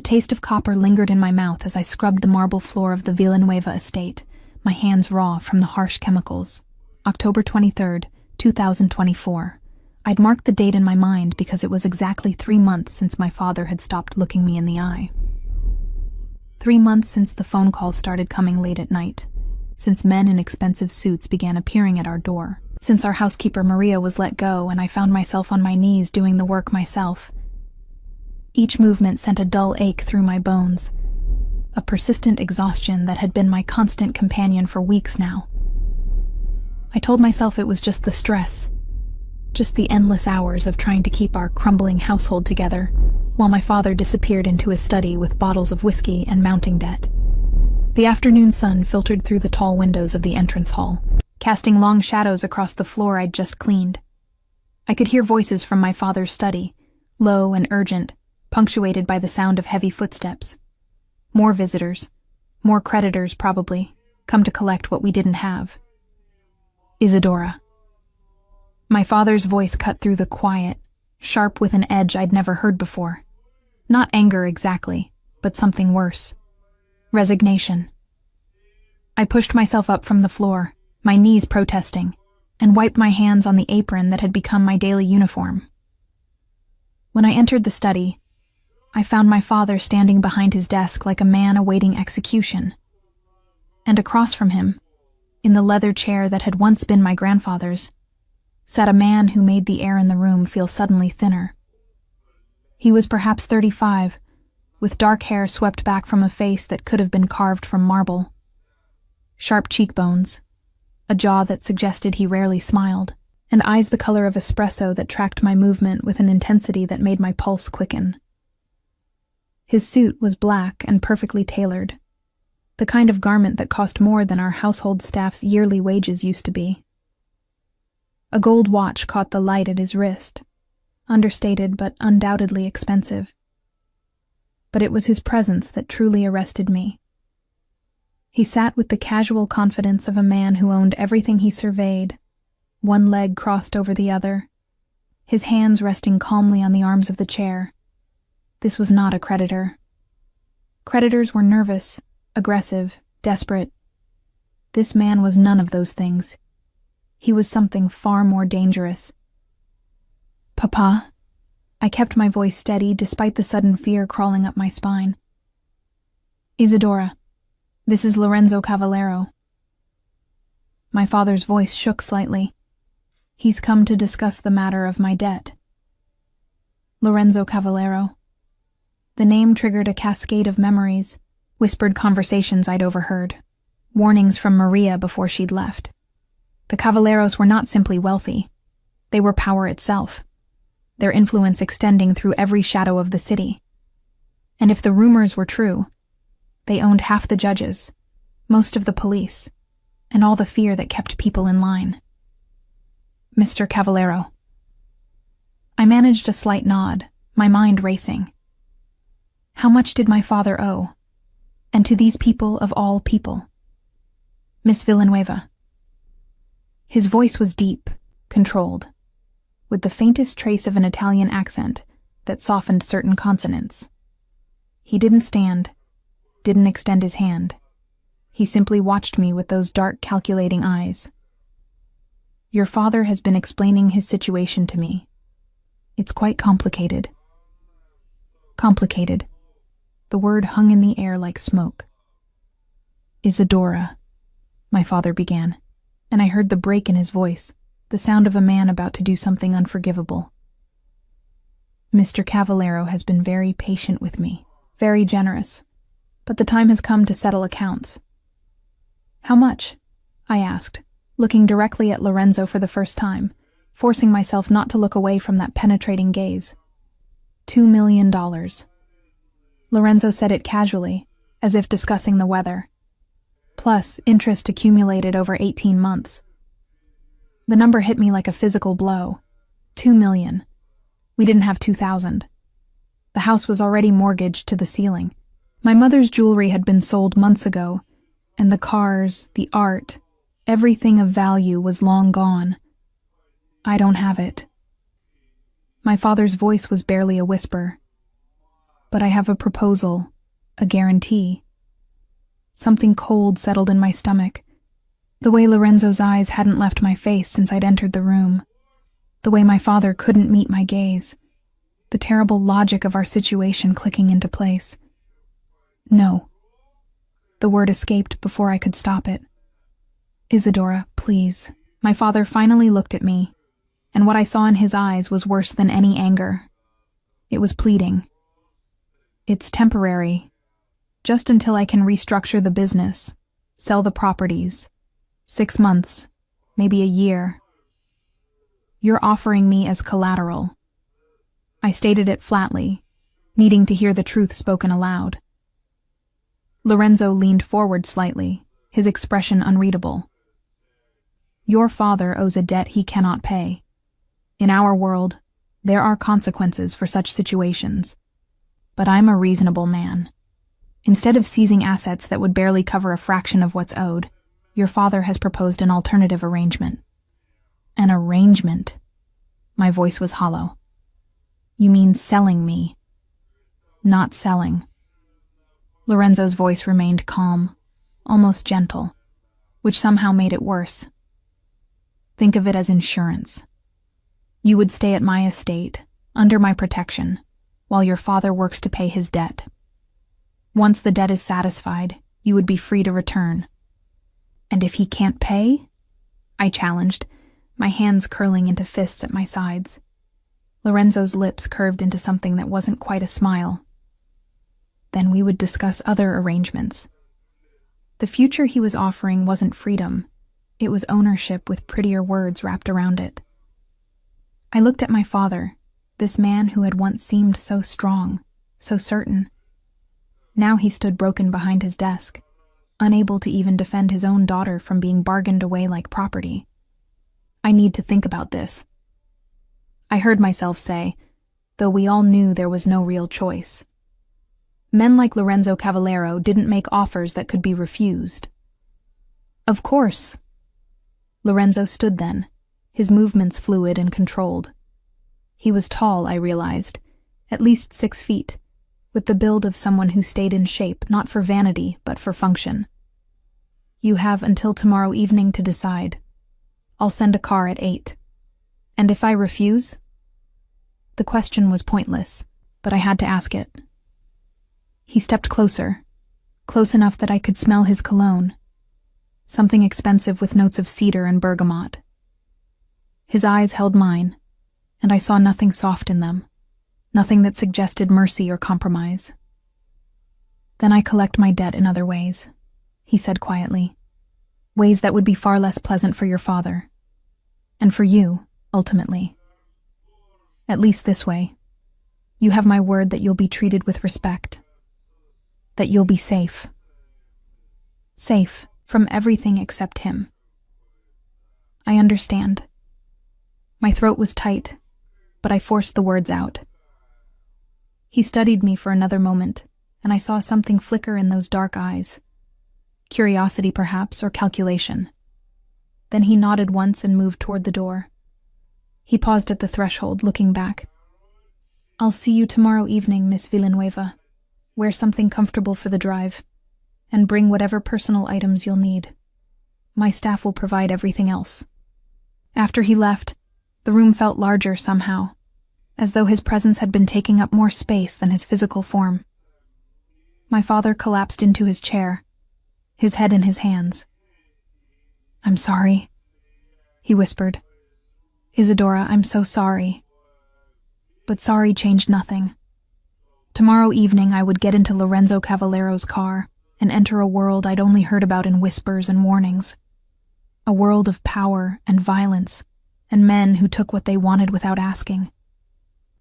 taste of copper lingered in my mouth as I scrubbed the marble floor of the Villanueva estate, my hands raw from the harsh chemicals. October 23rd, 2024. I'd marked the date in my mind because it was exactly 3 months since my father had stopped looking me in the eye. 3 months since the phone calls started coming late at night, since men in expensive suits began appearing at our door, since our housekeeper Maria was let go and I found myself on my knees doing the work myself. Each movement sent a dull ache through my bones, a persistent exhaustion that had been my constant companion for weeks now. I told myself it was just the stress, just the endless hours of trying to keep our crumbling household together, while my father disappeared into his study with bottles of whiskey and mounting debt. The afternoon sun filtered through the tall windows of the entrance hall, casting long shadows across the floor I'd just cleaned. I could hear voices from my father's study, low and urgent, punctuated by the sound of heavy footsteps. More visitors, more creditors probably, come to collect what we didn't have. Isadora. My father's voice cut through the quiet, sharp with an edge I'd never heard before. Not anger exactly, but something worse. Resignation. I pushed myself up from the floor, my knees protesting, and wiped my hands on the apron that had become my daily uniform. When I entered the study, I found my father standing behind his desk like a man awaiting execution. And across from him, in the leather chair that had once been my grandfather's, sat a man who made the air in the room feel suddenly thinner. He was perhaps 35, with dark hair swept back from a face that could have been carved from marble. Sharp cheekbones, a jaw that suggested he rarely smiled, and eyes the color of espresso that tracked my movement with an intensity that made my pulse quicken. His suit was black and perfectly tailored, the kind of garment that cost more than our household staff's yearly wages used to be. A gold watch caught the light at his wrist, understated but undoubtedly expensive. But it was his presence that truly arrested me. He sat with the casual confidence of a man who owned everything he surveyed, one leg crossed over the other, his hands resting calmly on the arms of the chair. This was not a creditor. Creditors were nervous, aggressive, desperate. This man was none of those things. He was something far more dangerous. "Papa," I kept my voice steady despite the sudden fear crawling up my spine. "Isadora, this is Lorenzo Cavallero." My father's voice shook slightly. "He's come to discuss the matter of my debt." Lorenzo Cavallero. The name triggered a cascade of memories, whispered conversations I'd overheard, warnings from Maria before she'd left. The Cavalleros were not simply wealthy. They were power itself, their influence extending through every shadow of the city. And if the rumors were true, they owned half the judges, most of the police, and all the fear that kept people in line. "Mr. Cavallero." I managed a slight nod, my mind racing. How much did my father owe? And to these people of all people? "Miss Villanueva." His voice was deep, controlled, with the faintest trace of an Italian accent that softened certain consonants. He didn't stand, didn't extend his hand. He simply watched me with those dark, calculating eyes. "Your father has been explaining his situation to me. It's quite complicated." Complicated. The word hung in the air like smoke. "Isadora," my father began, and I heard the break in his voice, the sound of a man about to do something unforgivable. "Mr. Cavallero has been very patient with me, very generous, but the time has come to settle accounts." "How much?" I asked, looking directly at Lorenzo for the first time, forcing myself not to look away from that penetrating gaze. $2 million. Lorenzo said it casually, as if discussing the weather. Plus, interest accumulated over 18 months. The number hit me like a physical blow. 2 million. We didn't have 2,000. The house was already mortgaged to the ceiling. My mother's jewelry had been sold months ago, and the cars, the art, everything of value was long gone. I don't have it. My father's voice was barely a whisper. But I have a proposal, a guarantee. Something cold settled in my stomach. The way Lorenzo's eyes hadn't left my face since I'd entered the room. The way my father couldn't meet my gaze. The terrible logic of our situation clicking into place. No. The word escaped before I could stop it. Isadora, please. My father finally looked at me, and what I saw in his eyes was worse than any anger. It was pleading. It's temporary. Just until I can restructure the business, sell the properties. 6 months, maybe a year. You're offering me as collateral. I stated it flatly, needing to hear the truth spoken aloud. Lorenzo leaned forward slightly, his expression unreadable. Your father owes a debt he cannot pay. In our world, there are consequences for such situations. But I'm a reasonable man. Instead of seizing assets that would barely cover a fraction of what's owed, your father has proposed an alternative arrangement. An arrangement? My voice was hollow. You mean selling me? Not selling. Lorenzo's voice remained calm, almost gentle, which somehow made it worse. Think of it as insurance. You would stay at my estate, under my protection, while your father works to pay his debt. Once the debt is satisfied, you would be free to return. And if he can't pay? I challenged, my hands curling into fists at my sides. Lorenzo's lips curved into something that wasn't quite a smile. Then we would discuss other arrangements. The future he was offering wasn't freedom. It was ownership with prettier words wrapped around it. I looked at my father, this man who had once seemed so strong, so certain. Now he stood broken behind his desk, unable to even defend his own daughter from being bargained away like property. I need to think about this. I heard myself say, though we all knew there was no real choice. Men like Lorenzo Cavallero didn't make offers that could be refused. Of course. Lorenzo stood then, his movements fluid and controlled. He was tall, I realized, at least 6 feet, with the build of someone who stayed in shape not for vanity but for function. You have until tomorrow evening to decide. I'll send a car at 8. And if I refuse? The question was pointless, but I had to ask it. He stepped closer, close enough that I could smell his cologne, something expensive with notes of cedar and bergamot. His eyes held mine, and I saw nothing soft in them, nothing that suggested mercy or compromise. Then I collect my debt in other ways, he said quietly, ways that would be far less pleasant for your father, and for you, ultimately. At least this way. You have my word that you'll be treated with respect, that you'll be safe. Safe from everything except him. I understand. My throat was tight, but I forced the words out. He studied me for another moment, and I saw something flicker in those dark eyes. Curiosity, perhaps, or calculation. Then he nodded once and moved toward the door. He paused at the threshold, looking back. I'll see you tomorrow evening, Miss Villanueva. Wear something comfortable for the drive, and bring whatever personal items you'll need. My staff will provide everything else. After he left, the room felt larger somehow, as though his presence had been taking up more space than his physical form. My father collapsed into his chair, his head in his hands. I'm sorry, he whispered. Isadora, I'm so sorry. But sorry changed nothing. Tomorrow evening I would get into Lorenzo Cavallero's car and enter a world I'd only heard about in whispers and warnings. A world of power and violence, and men who took what they wanted without asking.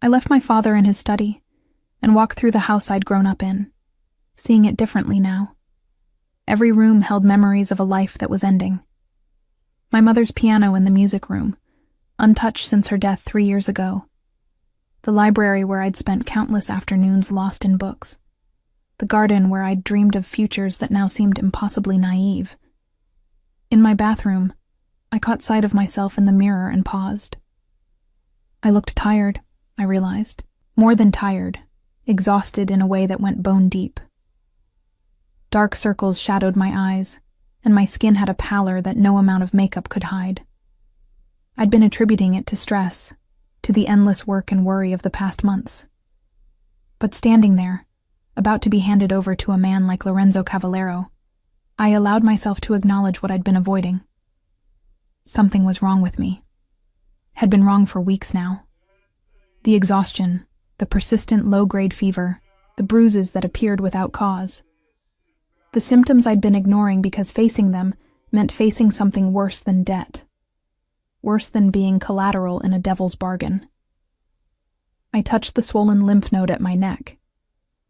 I left my father in his study and walked through the house I'd grown up in, seeing it differently now. Every room held memories of a life that was ending. My mother's piano in the music room, untouched since her death 3 years ago. The library where I'd spent countless afternoons lost in books. The garden where I'd dreamed of futures that now seemed impossibly naive. In my bathroom, I caught sight of myself in the mirror and paused. I looked tired, I realized. More than tired. exhausted in a way that went bone deep. Dark circles shadowed my eyes, and my skin had a pallor that no amount of makeup could hide. I'd been attributing it to stress, to the endless work and worry of the past months. But standing there, about to be handed over to a man like Lorenzo Cavallero, I allowed myself to acknowledge what I'd been avoiding. Something was wrong with me. Had been wrong for weeks now. The exhaustion, the persistent low-grade fever, the bruises that appeared without cause. The symptoms I'd been ignoring because facing them meant facing something worse than debt. Worse than being collateral in a devil's bargain. I touched the swollen lymph node at my neck,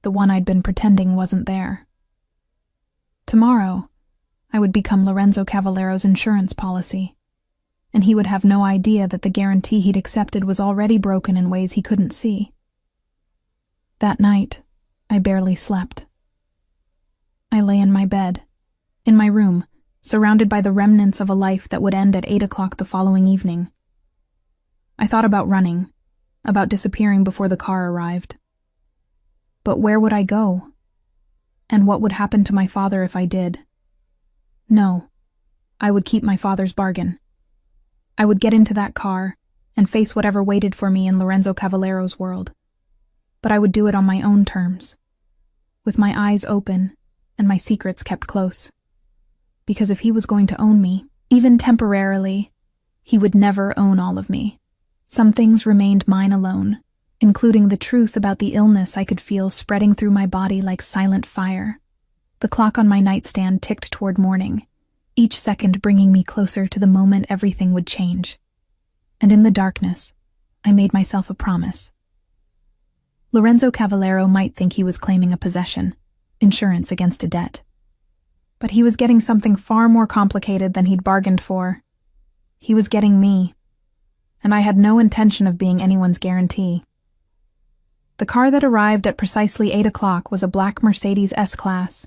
the one I'd been pretending wasn't there. Tomorrow, I would become Lorenzo Cavallero's insurance policy, and he would have no idea that the guarantee he'd accepted was already broken in ways he couldn't see. That night, I barely slept. I lay in my bed, in my room, surrounded by the remnants of a life that would end at 8 o'clock the following evening. I thought about running, about disappearing before the car arrived. But where would I go? And what would happen to my father if I did? No, I would keep my father's bargain. I would get into that car and face whatever waited for me in Lorenzo Cavallero's world. But I would do it on my own terms, with my eyes open and my secrets kept close. Because if he was going to own me, even temporarily, he would never own all of me. Some things remained mine alone, including the truth about the illness I could feel spreading through my body like silent fire. The clock on my nightstand ticked toward morning, each second bringing me closer to the moment everything would change. And in the darkness, I made myself a promise. Lorenzo Cavallero might think he was claiming a possession, insurance against a debt. But he was getting something far more complicated than he'd bargained for. He was getting me, and I had no intention of being anyone's guarantee. The car that arrived at precisely 8 o'clock was a black Mercedes S-Class,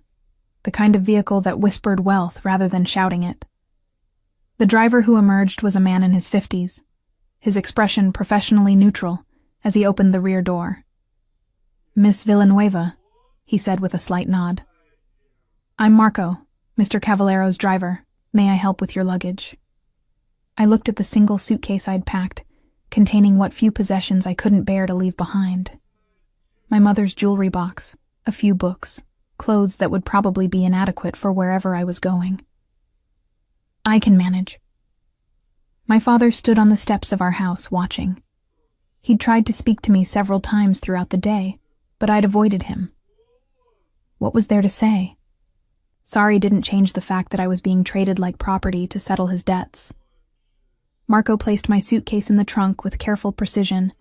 the kind of vehicle that whispered wealth rather than shouting it. The driver who emerged was a man in his 50s, his expression professionally neutral as he opened the rear door. "Miss Villanueva," he said with a slight nod. "I'm Marco, Mr. Cavallero's driver. May I help with your luggage?" I looked at the single suitcase I'd packed, containing what few possessions I couldn't bear to leave behind. My mother's jewelry box, a few books, clothes that would probably be inadequate for wherever I was going. "I can manage." My father stood on the steps of our house, watching. He'd tried to speak to me several times throughout the day, but I'd avoided him. What was there to say? Sorry didn't change the fact that I was being traded like property to settle his debts. Marco placed my suitcase in the trunk with careful precision,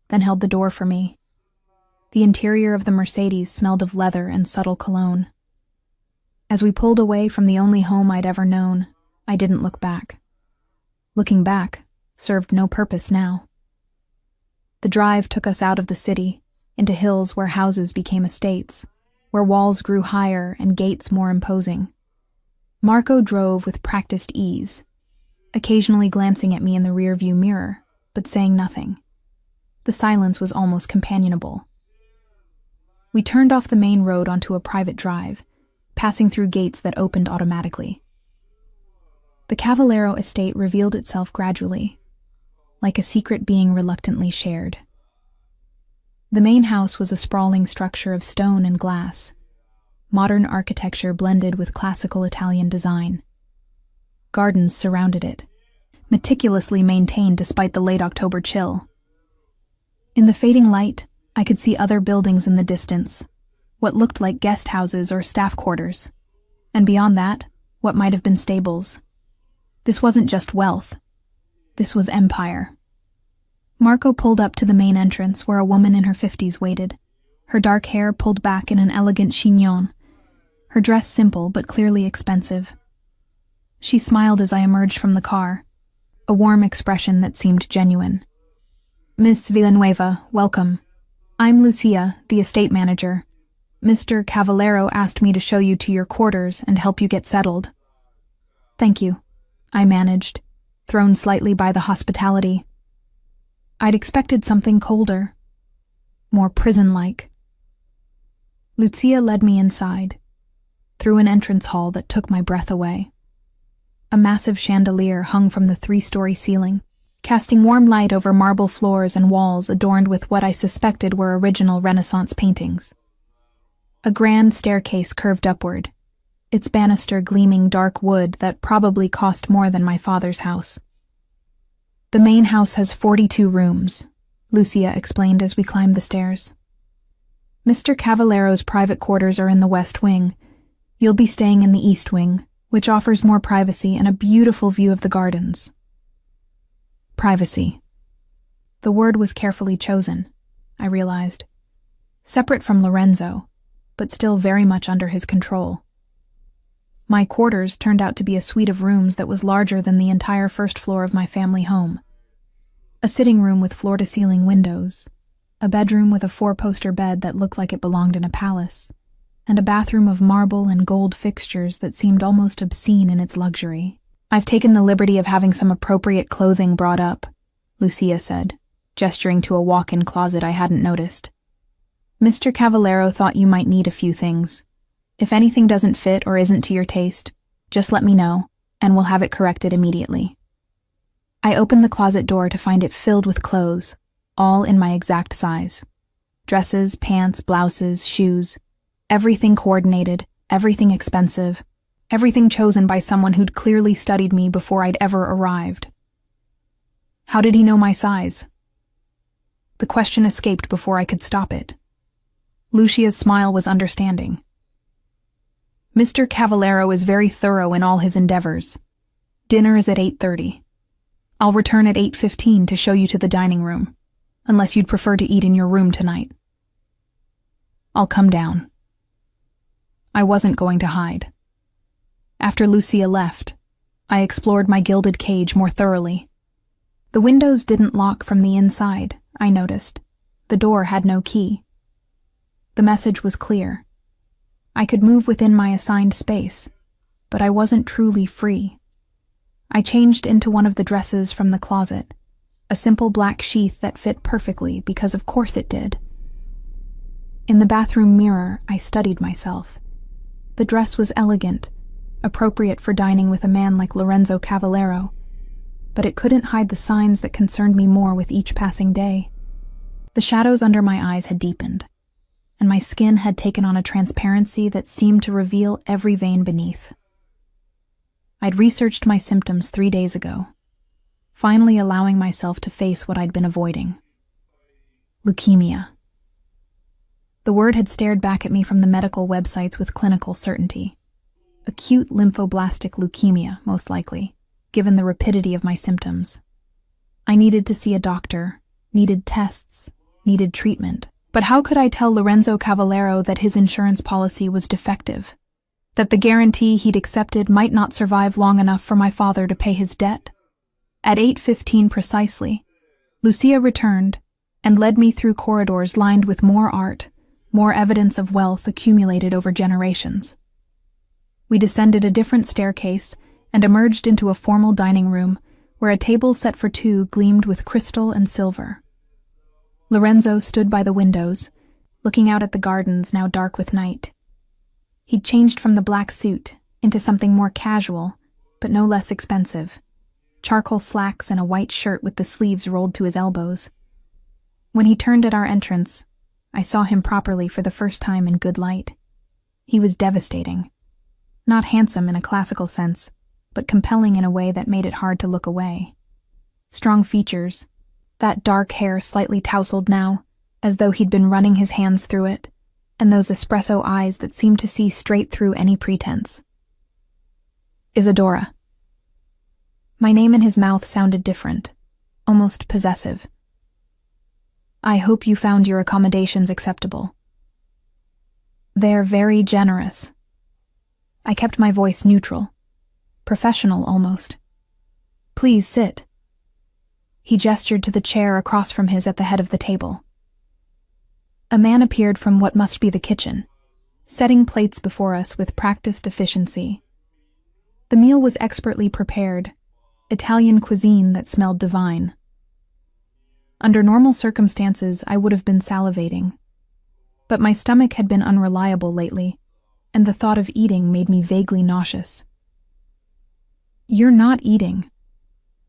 then held the door for me. The interior of the Mercedes smelled of leather and subtle cologne. As we pulled away from the only home I'd ever known, I didn't look back. Looking back served no purpose now. The drive took us out of the city, into hills where houses became estates, where walls grew higher and gates more imposing. Marco drove with practiced ease, occasionally glancing at me in the rearview mirror, but saying nothing. The silence was almost companionable. We turned off the main road onto a private drive, passing through gates that opened automatically. The Cavallero estate revealed itself gradually, like a secret being reluctantly shared. The main house was a sprawling structure of stone and glass, modern architecture blended with classical Italian design. Gardens surrounded it, meticulously maintained despite the late October chill. In the fading light, I could see other buildings in the distance, what looked like guest houses or staff quarters, and beyond that, what might have been stables. This wasn't just wealth. This was empire. Marco pulled up to the main entrance where a woman in her 50s waited, her dark hair pulled back in an elegant chignon, her dress simple but clearly expensive. She smiled as I emerged from the car, a warm expression that seemed genuine. "Miss Villanueva, welcome. I'm Lucia, the estate manager. Mr. Cavallero asked me to show you to your quarters and help you get settled." "Thank you," I managed, thrown slightly by the hospitality. I'd expected something colder, more prison-like, Lucia led me inside, through an entrance hall that took my breath away. A massive chandelier hung from the 3-story ceiling, casting warm light over marble floors and walls adorned with what I suspected were original Renaissance paintings. A grand staircase curved upward, its banister gleaming dark wood that probably cost more than my father's house. The main house has 42 rooms, Lucia explained as we climbed the stairs. Mr. Cavallero's private quarters are in the west wing. You'll be staying in the east wing, which offers more privacy and a beautiful view of the gardens. Privacy. The word was carefully chosen, I realized. Separate from Lorenzo, but still very much under his control. My quarters turned out to be a suite of rooms that was larger than the entire first floor of my family home. A sitting room with floor-to-ceiling windows, a bedroom with a 4-poster bed that looked like it belonged in a palace, and a bathroom of marble and gold fixtures that seemed almost obscene in its luxury. "I've taken the liberty of having some appropriate clothing brought up," Lucia said, gesturing to a walk-in closet I hadn't noticed. "Mr. Cavallero thought you might need a few things. If anything doesn't fit or isn't to your taste, just let me know, and we'll have it corrected immediately." I opened the closet door to find it filled with clothes, all in my exact size. Dresses, pants, blouses, shoes, everything coordinated, everything expensive, everything chosen by someone who'd clearly studied me before I'd ever arrived. How did he know my size? The question escaped before I could stop it. Lucia's smile was understanding. "Mr. Cavallero is very thorough in all his endeavors. Dinner is at 8:30. I'll return at 8:15 to show you to the dining room, unless you'd prefer to eat in your room tonight." "I'll come down." I wasn't going to hide. After Lucia left, I explored my gilded cage more thoroughly. The windows didn't lock from the inside, I noticed. The door had no key. The message was clear. I could move within my assigned space, but I wasn't truly free. I changed into one of the dresses from the closet, a simple black sheath that fit perfectly because of course it did. In the bathroom mirror, I studied myself. The dress was elegant, appropriate for dining with a man like Lorenzo Cavallero, but it couldn't hide the signs that concerned me more with each passing day. The shadows under my eyes had deepened, and my skin had taken on a transparency that seemed to reveal every vein beneath. I'd researched my symptoms 3 days ago, finally allowing myself to face what I'd been avoiding. Leukemia. The word had stared back at me from the medical websites with clinical certainty. Acute lymphoblastic leukemia, most likely, given the rapidity of my symptoms. I needed to see a doctor, needed tests, needed treatment. But how could I tell Lorenzo Cavallero that his insurance policy was defective? That the guarantee he'd accepted might not survive long enough for my father to pay his debt? At 8:15 precisely, Lucia returned and led me through corridors lined with more art, more evidence of wealth accumulated over generations. We descended a different staircase and emerged into a formal dining room where a table set for 2 gleamed with crystal and silver. Lorenzo stood by the windows, looking out at the gardens now dark with night. He'd changed from the black suit into something more casual, but no less expensive. Charcoal slacks and a white shirt with the sleeves rolled to his elbows. When he turned at our entrance, I saw him properly for the first time in good light. He was devastating. Not handsome in a classical sense, but compelling in a way that made it hard to look away. Strong features, that dark hair slightly tousled now, as though he'd been running his hands through it, and those espresso eyes that seemed to see straight through any pretense. Isadora. My name in his mouth sounded different, almost possessive. "I hope you found your accommodations acceptable." "They're very generous." I kept my voice neutral, professional almost. "Please sit." He gestured to the chair across from his at the head of the table. A man appeared from what must be the kitchen, setting plates before us with practiced efficiency. The meal was expertly prepared, Italian cuisine that smelled divine. Under normal circumstances, I would have been salivating. But my stomach had been unreliable lately, and the thought of eating made me vaguely nauseous. "You're not eating,"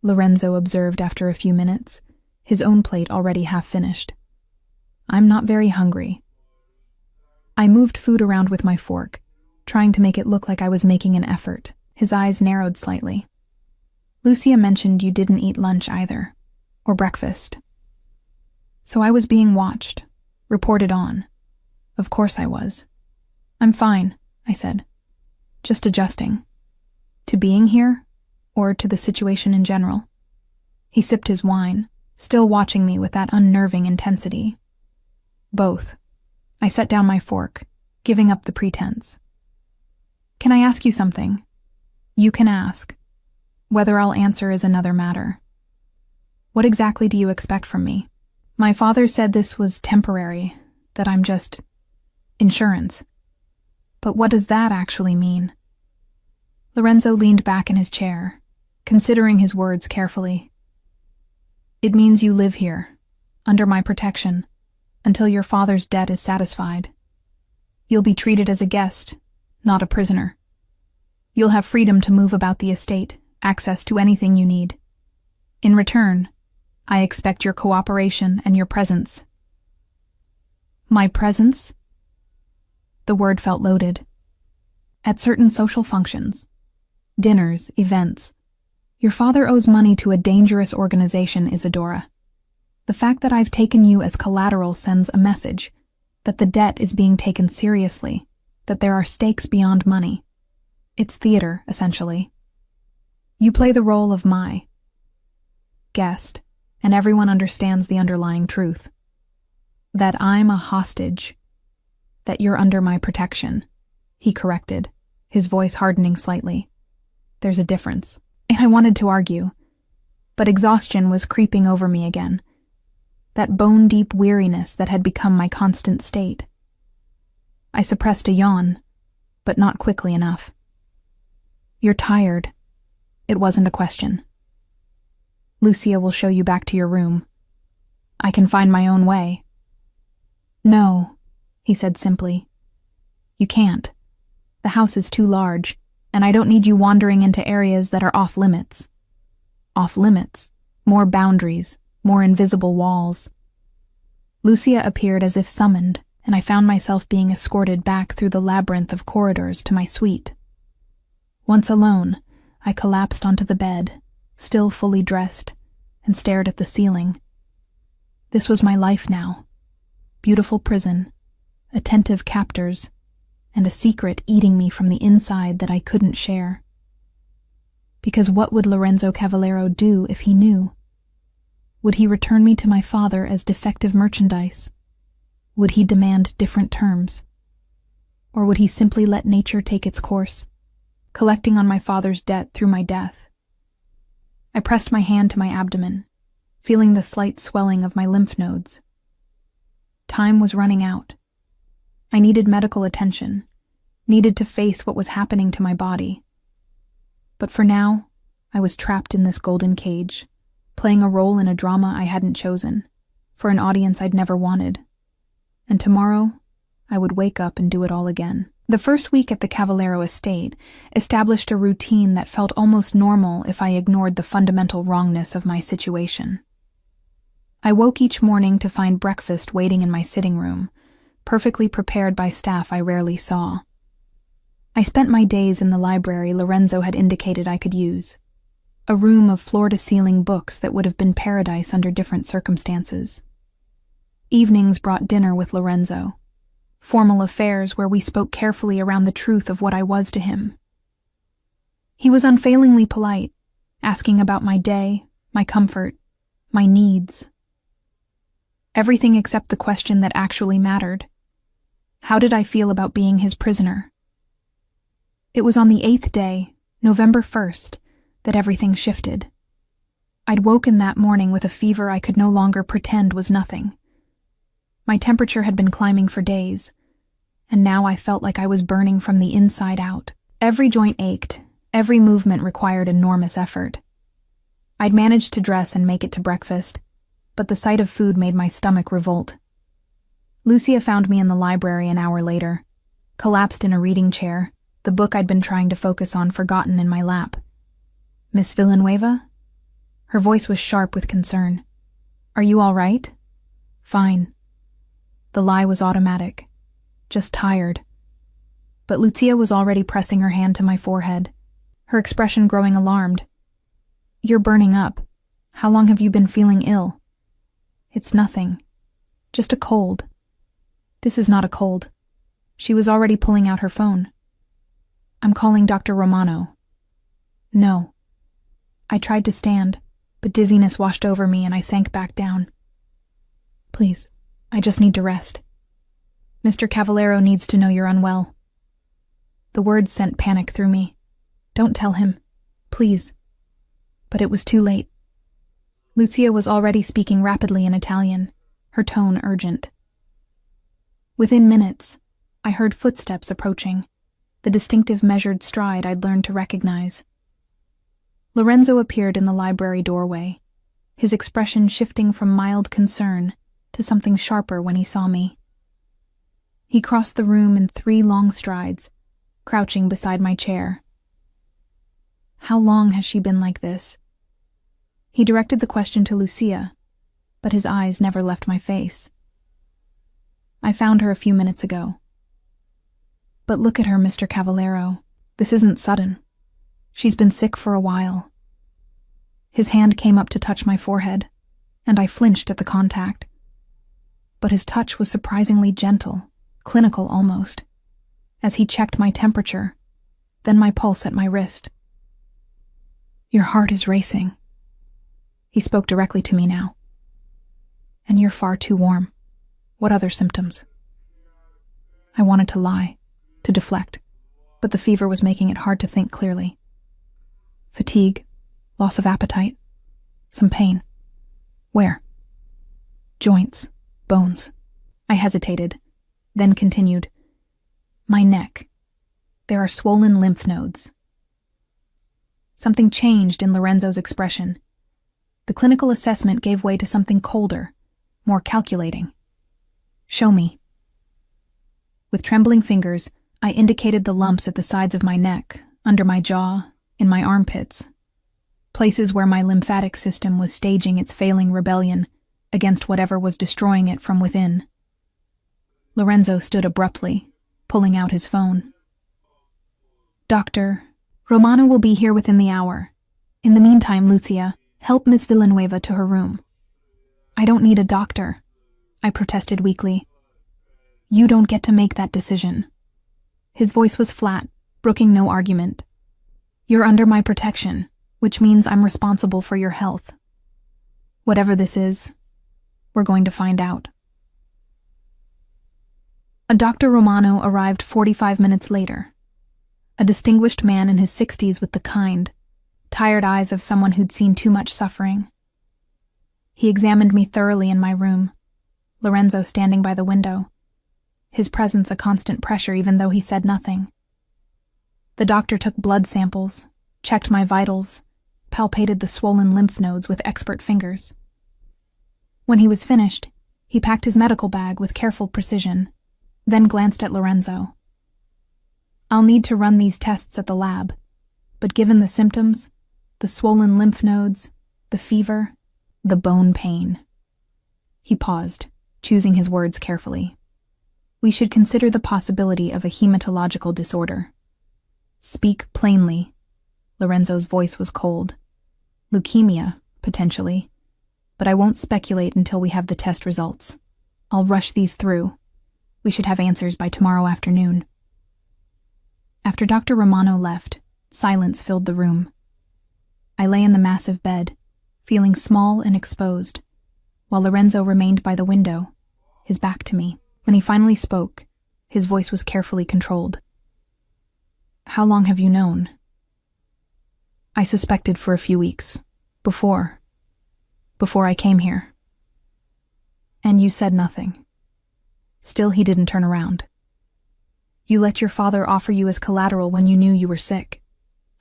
Lorenzo observed after a few minutes, his own plate already half finished. "I'm not very hungry." I moved food around with my fork, trying to make it look like I was making an effort. His eyes narrowed slightly. "Lucia mentioned you didn't eat lunch either, or breakfast. So I was being watched, reported on. Of course I was." "I'm fine," I said. "Just adjusting." "To being here, or to the situation in general?" He sipped his wine, still watching me with that unnerving intensity. "Both." I set down my fork, giving up the pretense. "Can I ask you something?" "You can ask. Whether I'll answer is another matter." "What exactly do you expect from me?" "My father said this was temporary, that I'm just insurance. But what does that actually mean?" Lorenzo leaned back in his chair, considering his words carefully. "It means you live here, under my protection, until your father's debt is satisfied. You'll be treated as a guest, not a prisoner. You'll have freedom to move about the estate, access to anything you need. In return, I expect your cooperation and your presence." "My presence?" The word felt loaded. "At certain social functions, dinners, events. Your father owes money to a dangerous organization, Isadora. The fact that I've taken you as collateral sends a message that the debt is being taken seriously, that there are stakes beyond money. It's theater, essentially. You play the role of my guest, and everyone understands the underlying truth. That I'm a hostage, that you're under my protection," he corrected, his voice hardening slightly. "There's a difference." And I wanted to argue, but exhaustion was creeping over me again. That bone-deep weariness that had become my constant state. I suppressed a yawn, but not quickly enough. "You're tired." It wasn't a question. "Lucia will show you back to your room. I can find my own way." "No," he said simply. "You can't. The house is too large, and I don't need you wandering into areas that are off-limits." Off-limits, more boundaries, more invisible walls. Lucia appeared as if summoned, and I found myself being escorted back through the labyrinth of corridors to my suite. Once alone, I collapsed onto the bed, still fully dressed, and stared at the ceiling. This was my life now. Beautiful prison, attentive captors, and a secret eating me from the inside that I couldn't share. Because what would Lorenzo Cavallero do if he knew? Would he return me to my father as defective merchandise? Would he demand different terms? Or would he simply let nature take its course, collecting on my father's debt through my death? I pressed my hand to my abdomen, feeling the slight swelling of my lymph nodes. Time was running out. I needed medical attention, needed to face what was happening to my body. But for now, I was trapped in this golden cage, playing a role in a drama I hadn't chosen, for an audience I'd never wanted. And tomorrow, I would wake up and do it all again. The first week at the Cavallero estate established a routine that felt almost normal if I ignored the fundamental wrongness of my situation. I woke each morning to find breakfast waiting in my sitting room, perfectly prepared by staff I rarely saw. I spent my days in the library Lorenzo had indicated I could use, a room of floor-to-ceiling books that would have been paradise under different circumstances. Evenings brought dinner with Lorenzo, formal affairs where we spoke carefully around the truth of what I was to him. He was unfailingly polite, asking about my day, my comfort, my needs. Everything except the question that actually mattered. How did I feel about being his prisoner? It was on the 8th day, November 1st, that everything shifted. I'd woken that morning with a fever I could no longer pretend was nothing. My temperature had been climbing for days, and now I felt like I was burning from the inside out. Every joint ached, every movement required enormous effort. I'd managed to dress and make it to breakfast, but the sight of food made my stomach revolt. Lucia found me in the library an hour later, collapsed in a reading chair, the book I'd been trying to focus on forgotten in my lap. "Miss Villanueva?" Her voice was sharp with concern. "Are you all right?" "Fine." The lie was automatic. Just tired. But Lucia was already pressing her hand to my forehead, her expression growing alarmed. "You're burning up. How long have you been feeling ill?" "It's nothing. Just a cold." "This is not a cold." She was already pulling out her phone. "I'm calling Dr. Romano." "No." I tried to stand, but dizziness washed over me and I sank back down. "Please, I just need to rest. Mr. Cavallero needs to know you're unwell." The words sent panic through me. "Don't tell him. Please." But it was too late. Lucia was already speaking rapidly in Italian, her tone urgent. Within minutes, I heard footsteps approaching, the distinctive measured stride I'd learned to recognize. Lorenzo appeared in the library doorway, his expression shifting from mild concern to something sharper when he saw me. He crossed the room in 3 long strides, crouching beside my chair. "How long has she been like this?" He directed the question to Lucia, but his eyes never left my face. "I found her a few minutes ago." "But look at her, Mr. Cavallero. This isn't sudden. She's been sick for a while." His hand came up to touch my forehead, and I flinched at the contact. But his touch was surprisingly gentle, clinical almost, as he checked my temperature, then my pulse at my wrist. "Your heart is racing." He spoke directly to me now. "And you're far too warm. What other symptoms?" I wanted to lie, to deflect, but the fever was making it hard to think clearly. "Fatigue, loss of appetite, some pain." "Where?" "Joints, bones." I hesitated, then continued. "My neck. There are swollen lymph nodes." Something changed in Lorenzo's expression. The clinical assessment gave way to something colder, more calculating. "Show me." With trembling fingers, I indicated the lumps at the sides of my neck, under my jaw, in my armpits, places where my lymphatic system was staging its failing rebellion against whatever was destroying it from within. Lorenzo stood abruptly, pulling out his phone. "Dr. Romano will be here within the hour. In the meantime, Lucia, help Miss Villanueva to her room." "I don't need a doctor," I protested weakly. "You don't get to make that decision." His voice was flat, brooking no argument. "You're under my protection, which means I'm responsible for your health. Whatever this is, we're going to find out." A Dr. Romano arrived 45 minutes later. A distinguished man in his 60s with the kind, tired eyes of someone who'd seen too much suffering. He examined me thoroughly in my room, Lorenzo standing by the window, his presence a constant pressure even though he said nothing. The doctor took blood samples, checked my vitals, palpated the swollen lymph nodes with expert fingers. When he was finished, he packed his medical bag with careful precision, then glanced at Lorenzo. "I'll need to run these tests at the lab, but given the symptoms, the swollen lymph nodes, the fever, the bone pain." He paused, choosing his words carefully. "We should consider the possibility of a hematological disorder." "Speak plainly." Lorenzo's voice was cold. "Leukemia, potentially. But I won't speculate until we have the test results. I'll rush these through. We should have answers by tomorrow afternoon." After Dr. Romano left, silence filled the room. I lay in the massive bed, feeling small and exposed, while Lorenzo remained by the window, his back to me. When he finally spoke, his voice was carefully controlled. "How long have you known?" "I suspected for a few weeks. Before I came here." "And you said nothing." Still he didn't turn around. "You let your father offer you as collateral when you knew you were sick."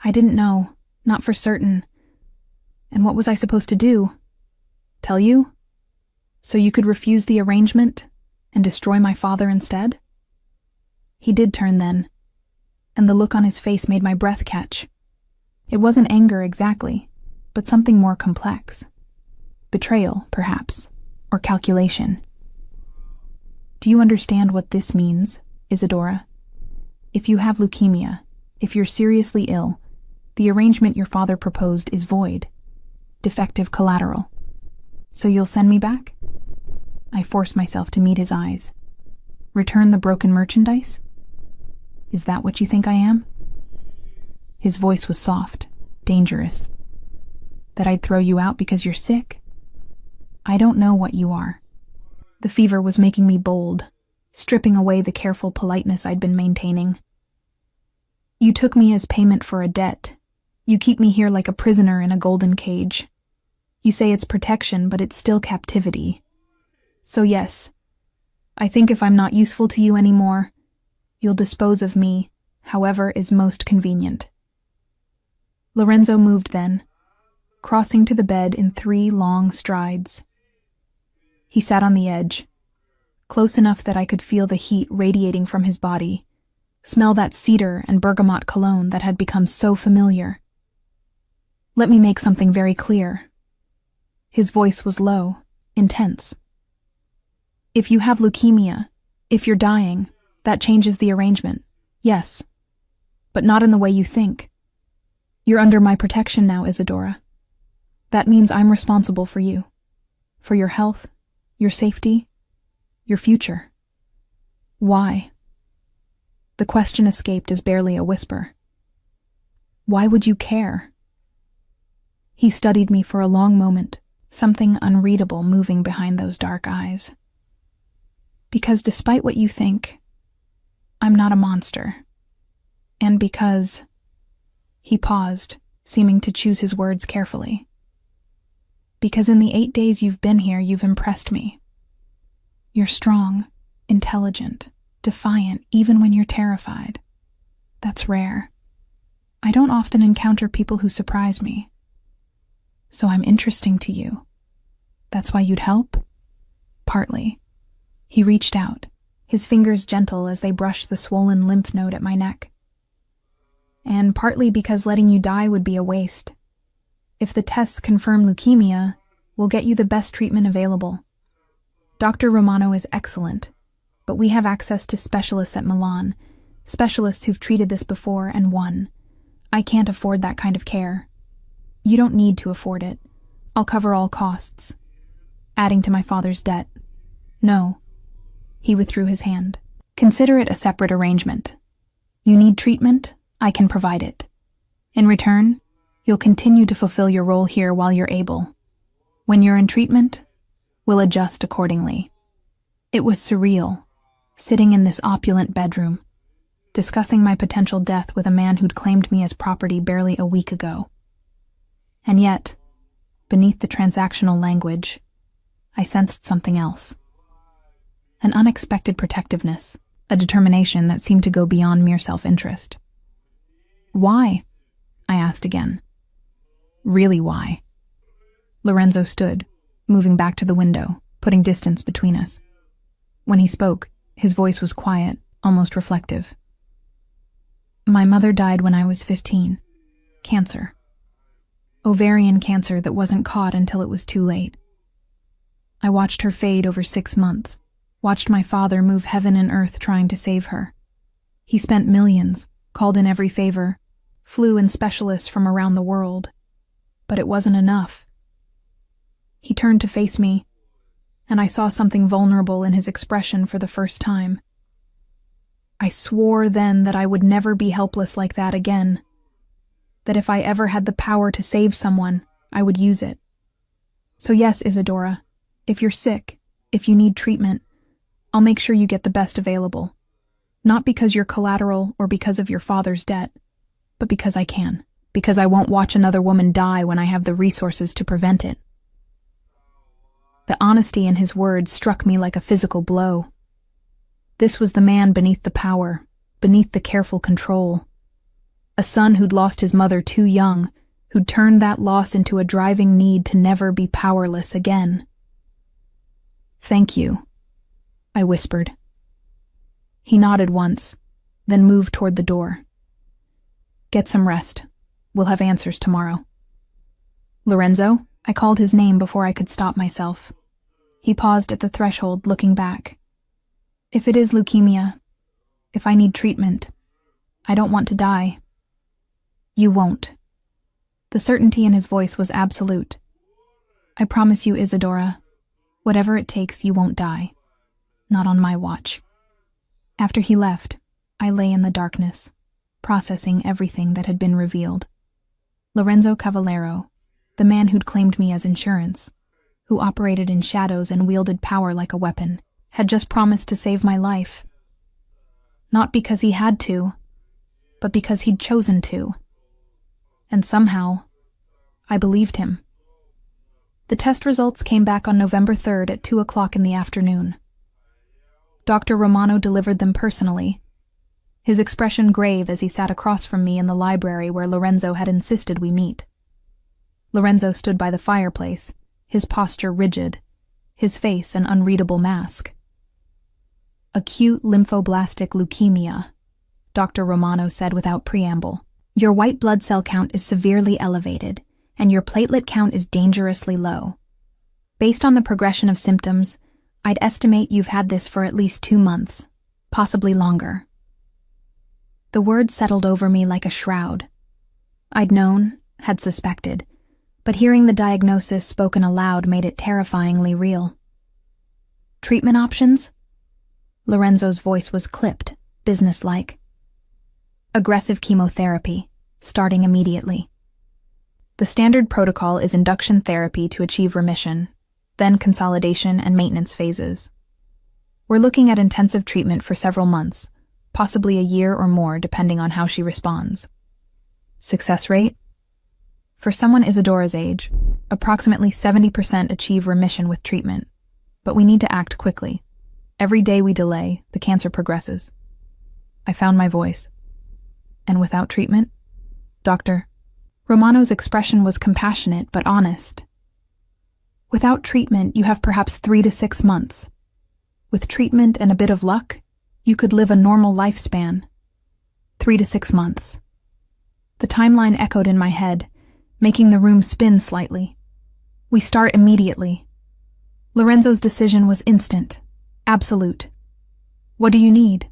"I didn't know, not for certain. And what was I supposed to do? Tell you? So you could refuse the arrangement and destroy my father instead? He did turn then, and the look on his face made my breath catch. It wasn't anger exactly, but something more complex. Betrayal, perhaps, or calculation. Do you understand what this means, Isadora? If you have leukemia, if you're seriously ill, the arrangement your father proposed is void. Defective collateral. So you'll send me back? I forced myself to meet his eyes. Return the broken merchandise? Is that what you think I am? His voice was soft, dangerous. That I'd throw you out because you're sick? I don't know what you are. The fever was making me bold, stripping away the careful politeness I'd been maintaining. You took me as payment for a debt. You keep me here like a prisoner in a golden cage. You say it's protection, but it's still captivity. So yes, I think if I'm not useful to you anymore, you'll dispose of me, however is most convenient. Lorenzo moved then, crossing to the bed in 3 long strides. He sat on the edge, close enough that I could feel the heat radiating from his body, smell that cedar and bergamot cologne that had become so familiar. Let me make something very clear. His voice was low, intense. If you have leukemia, if you're dying, that changes the arrangement, yes, but not in the way you think. You're under my protection now, Isadora. That means I'm responsible for you, for your health, your safety, your future. Why? The question escaped as barely a whisper. Why would you care? He studied me for a long moment, something unreadable moving behind those dark eyes. Because despite what you think, I'm not a monster. And because... He paused, seeming to choose his words carefully. Because in the 8 days you've been here, you've impressed me. You're strong, intelligent, defiant, even when you're terrified. That's rare. I don't often encounter people who surprise me. So I'm interesting to you. That's why you'd help? Partly. He reached out, his fingers gentle as they brushed the swollen lymph node at my neck. And partly because letting you die would be a waste. If the tests confirm leukemia, we'll get you the best treatment available. Dr. Romano is excellent, but we have access to specialists at Milan, specialists who've treated this before and won. I can't afford that kind of care. You don't need to afford it. I'll cover all costs. Adding to my father's debt. No. He withdrew his hand. Consider it a separate arrangement. You need treatment? I can provide it. In return, you'll continue to fulfill your role here while you're able. When you're in treatment, we'll adjust accordingly. It was surreal, sitting in this opulent bedroom, discussing my potential death with a man who'd claimed me as property barely a week ago. And yet, beneath the transactional language, I sensed something else. An unexpected protectiveness, a determination that seemed to go beyond mere self-interest. Why? I asked again. Really why? Lorenzo stood, moving back to the window, putting distance between us. When he spoke, his voice was quiet, almost reflective. My mother died when I was 15. Cancer. Ovarian cancer that wasn't caught until it was too late. I watched her fade over 6 months, watched my father move heaven and earth trying to save her. He spent millions, called in every favor, flew in specialists from around the world. But it wasn't enough. He turned to face me, and I saw something vulnerable in his expression for the first time. I swore then that I would never be helpless like that again, that if I ever had the power to save someone, I would use it. So yes, Isadora, if you're sick, if you need treatment, I'll make sure you get the best available. Not because you're collateral or because of your father's debt, but because I can. Because I won't watch another woman die when I have the resources to prevent it. The honesty in his words struck me like a physical blow. This was the man beneath the power, beneath the careful control. A son who'd lost his mother too young, who'd turned that loss into a driving need to never be powerless again. Thank you. I whispered. He nodded once, then moved toward the door. Get some rest. We'll have answers tomorrow. Lorenzo? I called his name before I could stop myself. He paused at the threshold, looking back. If it is leukemia, if I need treatment, I don't want to die. You won't. The certainty in his voice was absolute. I promise you, Isadora, whatever it takes, you won't die. Not on my watch. After he left, I lay in the darkness, processing everything that had been revealed. Lorenzo Cavallero, the man who'd claimed me as insurance, who operated in shadows and wielded power like a weapon, had just promised to save my life. Not because he had to, but because he'd chosen to. And somehow, I believed him. The test results came back on November 3rd at 2 o'clock in the afternoon. Dr. Romano delivered them personally, his expression grave as he sat across from me in the library where Lorenzo had insisted we meet. Lorenzo stood by the fireplace, his posture rigid, his face an unreadable mask. Acute lymphoblastic leukemia, Dr. Romano said without preamble. Your white blood cell count is severely elevated, and your platelet count is dangerously low. Based on the progression of symptoms, I'd estimate you've had this for at least 2 months, possibly longer. The words settled over me like a shroud. I'd known, had suspected, but hearing the diagnosis spoken aloud made it terrifyingly real. Treatment options? Lorenzo's voice was clipped, businesslike. Aggressive chemotherapy, starting immediately. The standard protocol is induction therapy to achieve remission, then consolidation and maintenance phases. We're looking at intensive treatment for several months, possibly a year or more depending on how she responds. Success rate? For someone Isadora's age, approximately 70% achieve remission with treatment, but we need to act quickly. Every day we delay, the cancer progresses. I found my voice. And without treatment? Doctor. Romano's expression was compassionate but honest. Without treatment, you have perhaps 3 to 6 months. With treatment and a bit of luck, you could live a normal lifespan. 3 to 6 months. The timeline echoed in my head, making the room spin slightly. We start immediately. Lorenzo's decision was instant, absolute. What do you need?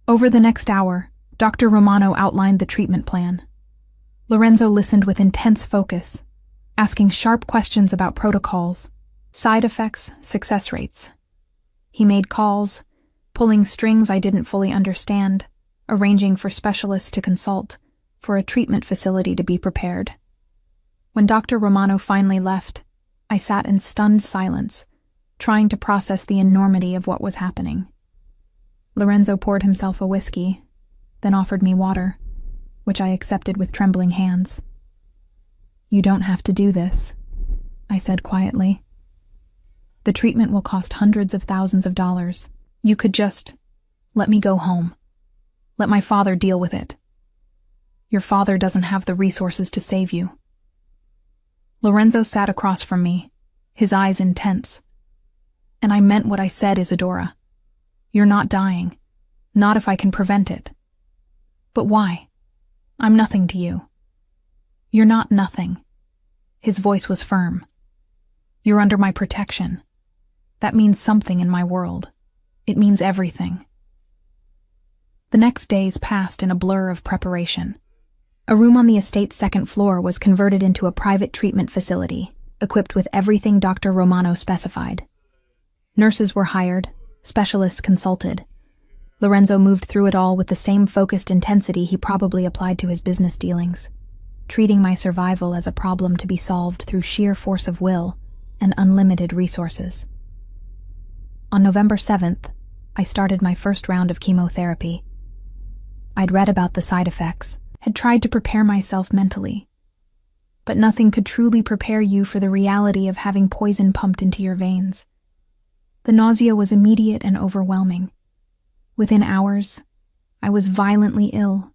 Over the next hour, Dr. Romano outlined the treatment plan. Lorenzo listened with intense focus, asking sharp questions about protocols, side effects, success rates. He made calls, pulling strings I didn't fully understand, arranging for specialists to consult, for a treatment facility to be prepared. When Dr. Romano finally left, I sat in stunned silence, trying to process the enormity of what was happening. Lorenzo poured himself a whiskey, then offered me water, which I accepted with trembling hands. You don't have to do this, I said quietly. The treatment will cost hundreds of thousands of dollars. You could just let me go home. Let my father deal with it. Your father doesn't have the resources to save you. Lorenzo sat across from me, his eyes intense. And I meant what I said, Isadora. You're not dying. Not if I can prevent it. But why? I'm nothing to you. You're not nothing. His voice was firm. You're under my protection. That means something in my world. It means everything. The next days passed in a blur of preparation. A room on the estate's second floor was converted into a private treatment facility, equipped with everything Dr. Romano specified. Nurses were hired, specialists consulted. Lorenzo moved through it all with the same focused intensity he probably applied to his business dealings, treating my survival as a problem to be solved through sheer force of will and unlimited resources. On November 7th, I started my first round of chemotherapy. I'd read about the side effects, had tried to prepare myself mentally. But nothing could truly prepare you for the reality of having poison pumped into your veins. The nausea was immediate and overwhelming. Within hours, I was violently ill,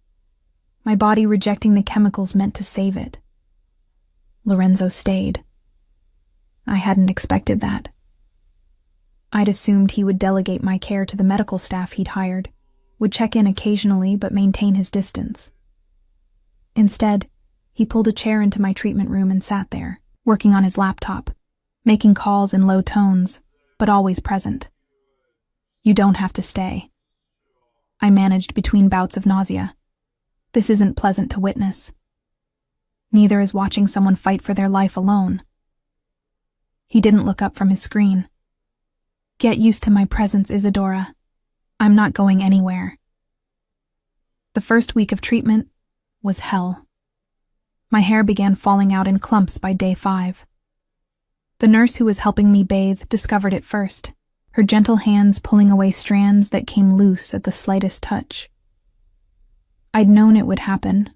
my body rejecting the chemicals meant to save it. Lorenzo stayed. I hadn't expected that. I'd assumed he would delegate my care to the medical staff he'd hired, would check in occasionally but maintain his distance. Instead, he pulled a chair into my treatment room and sat there, working on his laptop, making calls in low tones, but always present. "You don't have to stay." I managed between bouts of nausea. This isn't pleasant to witness. Neither is watching someone fight for their life alone. He didn't look up from his screen. "Get used to my presence, Isadora. I'm not going anywhere." The first week of treatment was hell. My hair began falling out in clumps by day 5. The nurse who was helping me bathe discovered it first, her gentle hands pulling away strands that came loose at the slightest touch. I'd known it would happen,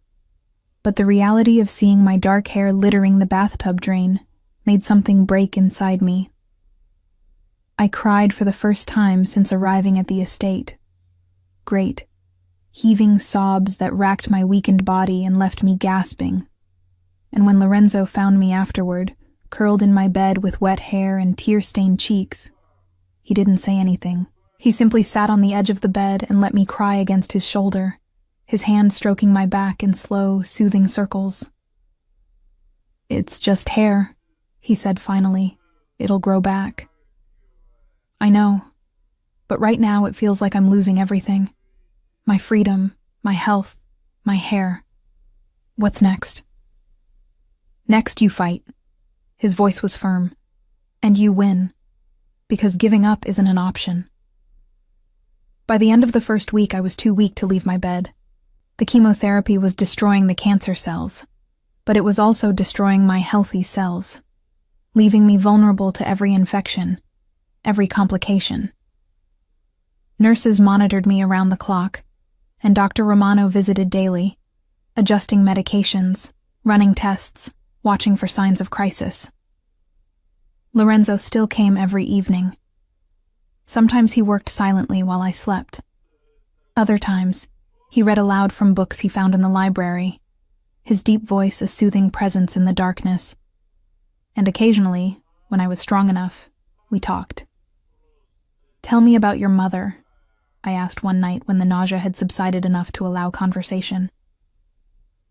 but the reality of seeing my dark hair littering the bathtub drain made something break inside me. I cried for the first time since arriving at the estate. Great, heaving sobs that racked my weakened body and left me gasping. And when Lorenzo found me afterward, curled in my bed with wet hair and tear-stained cheeks, he didn't say anything. He simply sat on the edge of the bed and let me cry against his shoulder, his hand stroking my back in slow, soothing circles. "It's just hair," he said finally. "It'll grow back." I know, but right now it feels like I'm losing everything. My freedom, my health, my hair. What's next? "Next you fight." His voice was firm. "And you win, because giving up isn't an option." By the end of the first week, I was too weak to leave my bed. The chemotherapy was destroying the cancer cells, but it was also destroying my healthy cells, leaving me vulnerable to every infection, every complication. Nurses monitored me around the clock, and Dr. Romano visited daily, adjusting medications, running tests, watching for signs of crisis. Lorenzo still came every evening. Sometimes he worked silently while I slept. Other times, he read aloud from books he found in the library, his deep voice a soothing presence in the darkness. And occasionally, when I was strong enough, we talked. "Tell me about your mother," I asked one night when the nausea had subsided enough to allow conversation.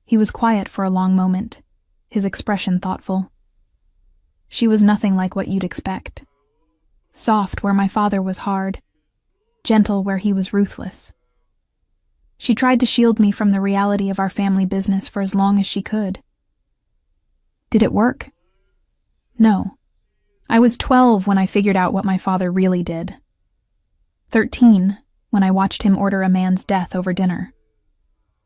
He was quiet for a long moment, his expression thoughtful. "She was nothing like what you'd expect. Soft where my father was hard, gentle where he was ruthless. She tried to shield me from the reality of our family business for as long as she could." "Did it work?" "No. I was 12 when I figured out what my father really did. 13 when I watched him order a man's death over dinner.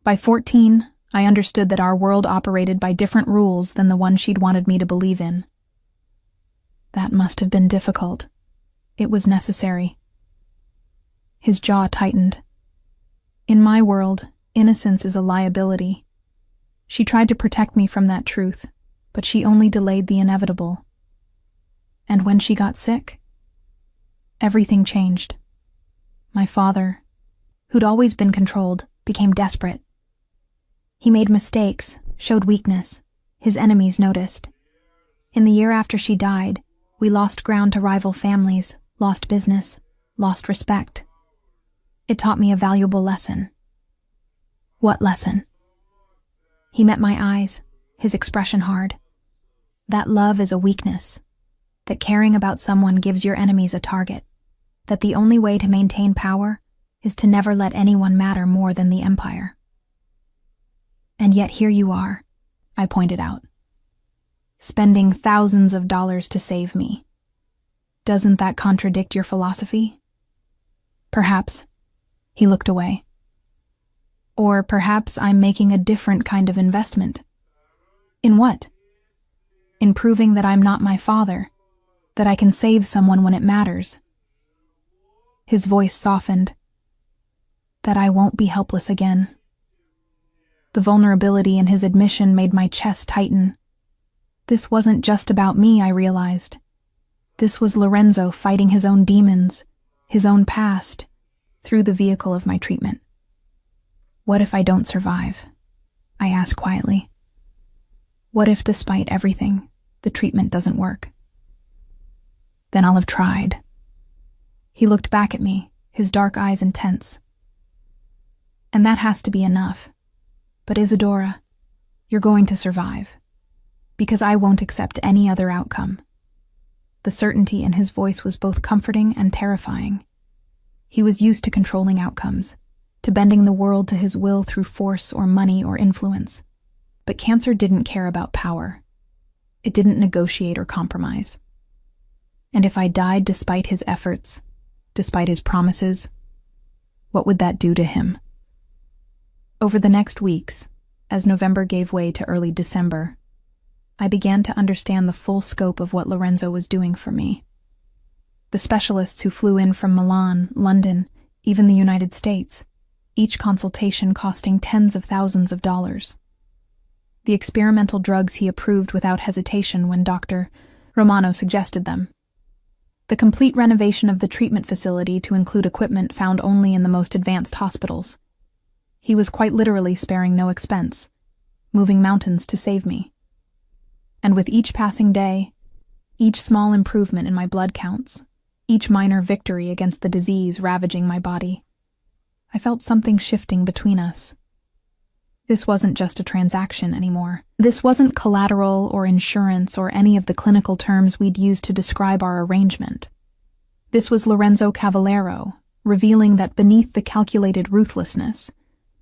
By 14, I understood that our world operated by different rules than the one she'd wanted me to believe in." That must have been difficult. It was necessary. His jaw tightened. "In my world, innocence is a liability. She tried to protect me from that truth, but she only delayed the inevitable. And when she got sick, everything changed. My father, who'd always been controlled, became desperate. He made mistakes, showed weakness. His enemies noticed. In the year after she died, we lost ground to rival families, lost business, lost respect. It taught me a valuable lesson." "What lesson?" He met my eyes, his expression hard. "That love is a weakness, that caring about someone gives your enemies a target, that the only way to maintain power is to never let anyone matter more than the empire." "And yet here you are," I pointed out, "spending thousands of dollars to save me. Doesn't that contradict your philosophy?" "Perhaps." He looked away. "Or perhaps I'm making a different kind of investment." "In what?" "In proving that I'm not my father, that I can save someone when it matters." His voice softened. "That I won't be helpless again." The vulnerability in his admission made my chest tighten. This wasn't just about me, I realized. This was Lorenzo fighting his own demons, his own past, through the vehicle of my treatment. "What if I don't survive?" I asked quietly. "What if, despite everything, the treatment doesn't work?" "Then I'll have tried." He looked back at me, his dark eyes intense. "And that has to be enough. But Isadora, you're going to survive. Because I won't accept any other outcome." The certainty in his voice was both comforting and terrifying. He was used to controlling outcomes, to bending the world to his will through force or money or influence. But cancer didn't care about power. It didn't negotiate or compromise. And if I died despite his efforts, despite his promises, what would that do to him? Over the next weeks, as November gave way to early December, I began to understand the full scope of what Lorenzo was doing for me. The specialists who flew in from Milan, London, even the United States, each consultation costing tens of thousands of dollars. The experimental drugs he approved without hesitation when Dr. Romano suggested them. The complete renovation of the treatment facility to include equipment found only in the most advanced hospitals. He was quite literally sparing no expense, moving mountains to save me. And with each passing day, each small improvement in my blood counts, each minor victory against the disease ravaging my body, I felt something shifting between us. This wasn't just a transaction anymore. This wasn't collateral or insurance or any of the clinical terms we'd used to describe our arrangement. This was Lorenzo Cavallero, revealing that beneath the calculated ruthlessness,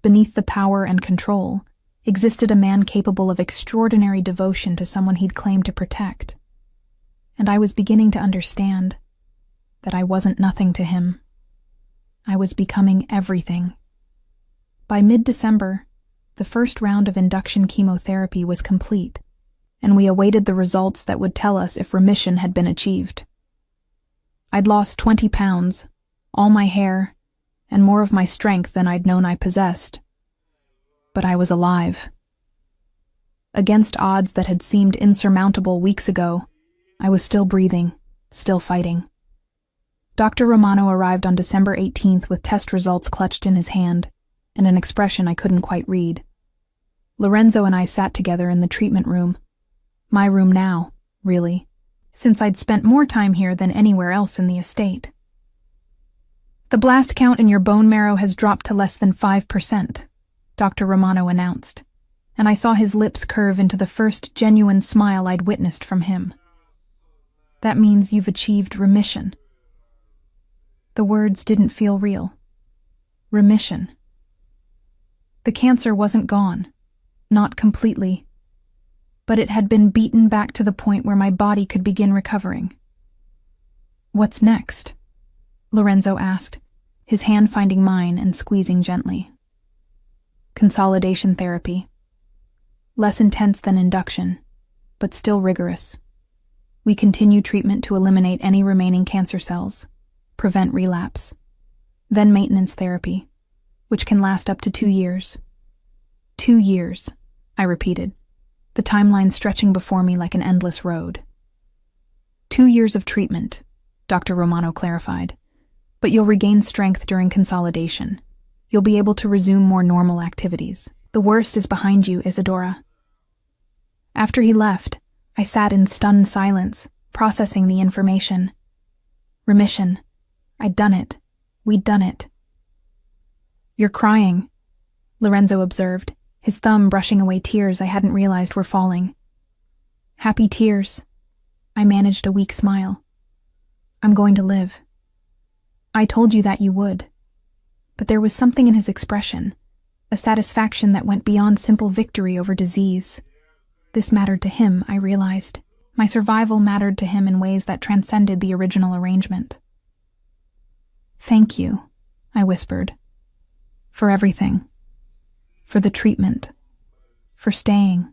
beneath the power and control, existed a man capable of extraordinary devotion to someone he'd claimed to protect. And I was beginning to understand that I wasn't nothing to him. I was becoming everything. By mid-December, the first round of induction chemotherapy was complete, and we awaited the results that would tell us if remission had been achieved. I'd lost 20 pounds, all my hair, and more of my strength than I'd known I possessed. But I was alive. Against odds that had seemed insurmountable weeks ago, I was still breathing, still fighting. Dr. Romano arrived on December 18th with test results clutched in his hand, and an expression I couldn't quite read. Lorenzo and I sat together in the treatment room. My room now, really, since I'd spent more time here than anywhere else in the estate. "The blast count in your bone marrow has dropped to less than 5%, Dr. Romano announced, and I saw his lips curve into the first genuine smile I'd witnessed from him. "That means you've achieved remission." The words didn't feel real. Remission. The cancer wasn't gone, not completely, but it had been beaten back to the point where my body could begin recovering. "What's next?" Lorenzo asked, his hand finding mine and squeezing gently. "Consolidation therapy. Less intense than induction, but still rigorous. We continue treatment to eliminate any remaining cancer cells, prevent relapse. Then maintenance therapy, which can last up to 2 years. 2 years, I repeated, the timeline stretching before me like an endless road. 2 years of treatment, Dr. Romano clarified, but you'll regain strength during consolidation. You'll be able to resume more normal activities. The worst is behind you, Isadora." After he left, I sat in stunned silence, processing the information. Remission. I'd done it. We'd done it. "You're crying," Lorenzo observed, his thumb brushing away tears I hadn't realized were falling. "Happy tears." I managed a weak smile. "I'm going to live." "I told you that you would." But there was something in his expression, a satisfaction that went beyond simple victory over disease. This mattered to him, I realized. My survival mattered to him in ways that transcended the original arrangement. "Thank you," I whispered. "For everything. For the treatment. For staying.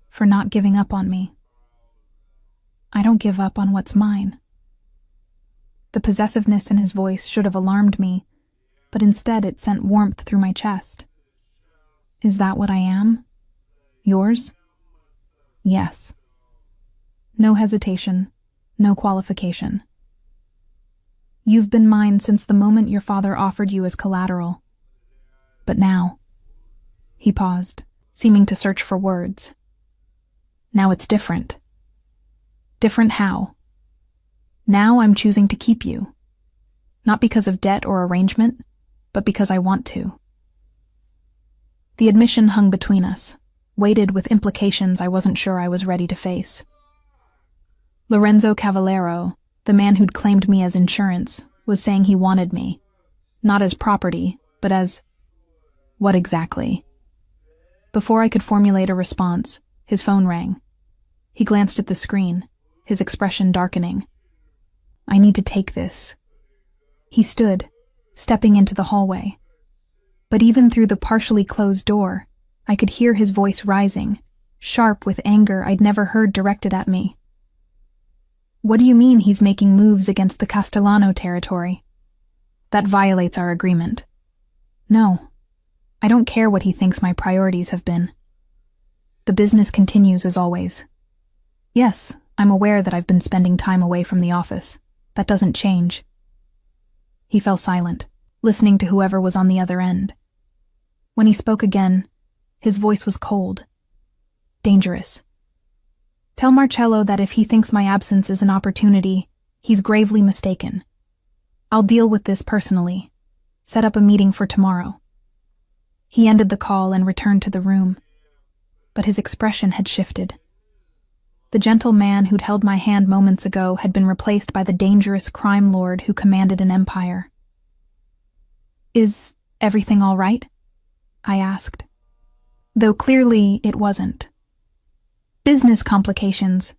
For not giving up on me. I don't give up on what's mine." The possessiveness in his voice should have alarmed me, but instead it sent warmth through my chest. "Is that what I am? Yours?" "Yes." No hesitation, no qualification. "You've been mine since the moment your father offered you as collateral. But now..." He paused, seeming to search for words. "Now it's different." "Different how?" "Now I'm choosing to keep you. Not because of debt or arrangement, but because I want to. The admission hung between us, weighted with implications I wasn't sure I was ready to face. Lorenzo Cavallero, the man who'd claimed me as insurance, was saying he wanted me, not as property, but as... what exactly? Before I could formulate a response, his phone rang. He glanced at the screen, his expression darkening. I need to take this. He stood, stepping into the hallway. But even through the partially closed door, I could hear his voice rising, sharp with anger I'd never heard directed at me. What do you mean he's making moves against the Castellano territory? That violates our agreement. No, I don't care what he thinks my priorities have been. The business continues as always. Yes, I'm aware that I've been spending time away from the office. That doesn't change. He fell silent, listening to whoever was on the other end. When he spoke again, his voice was cold, dangerous. Tell Marcello that if he thinks my absence is an opportunity, he's gravely mistaken. I'll deal with this personally. Set up a meeting for tomorrow. He ended the call and returned to the room, but his expression had shifted. The gentle man who'd held my hand moments ago had been replaced by the dangerous crime lord who commanded an empire. Is everything all right? I asked, though clearly it wasn't. Business complications.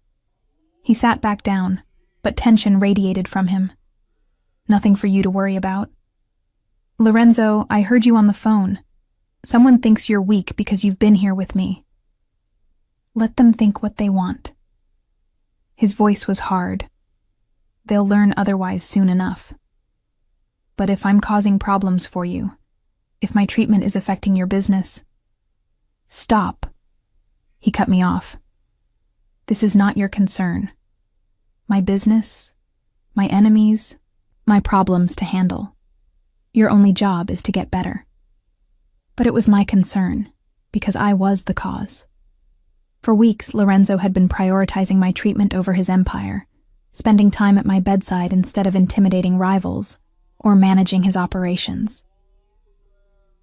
He sat back down, but tension radiated from him. Nothing for you to worry about. Lorenzo, I heard you on the phone. Someone thinks you're weak because you've been here with me. Let them think what they want. His voice was hard. They'll learn otherwise soon enough. But if I'm causing problems for you, if my treatment is affecting your business... Stop. He cut me off. This is not your concern. My business, my enemies, my problems to handle. Your only job is to get better. But it was my concern, because I was the cause. For weeks, Lorenzo had been prioritizing my treatment over his empire, spending time at my bedside instead of intimidating rivals or managing his operations.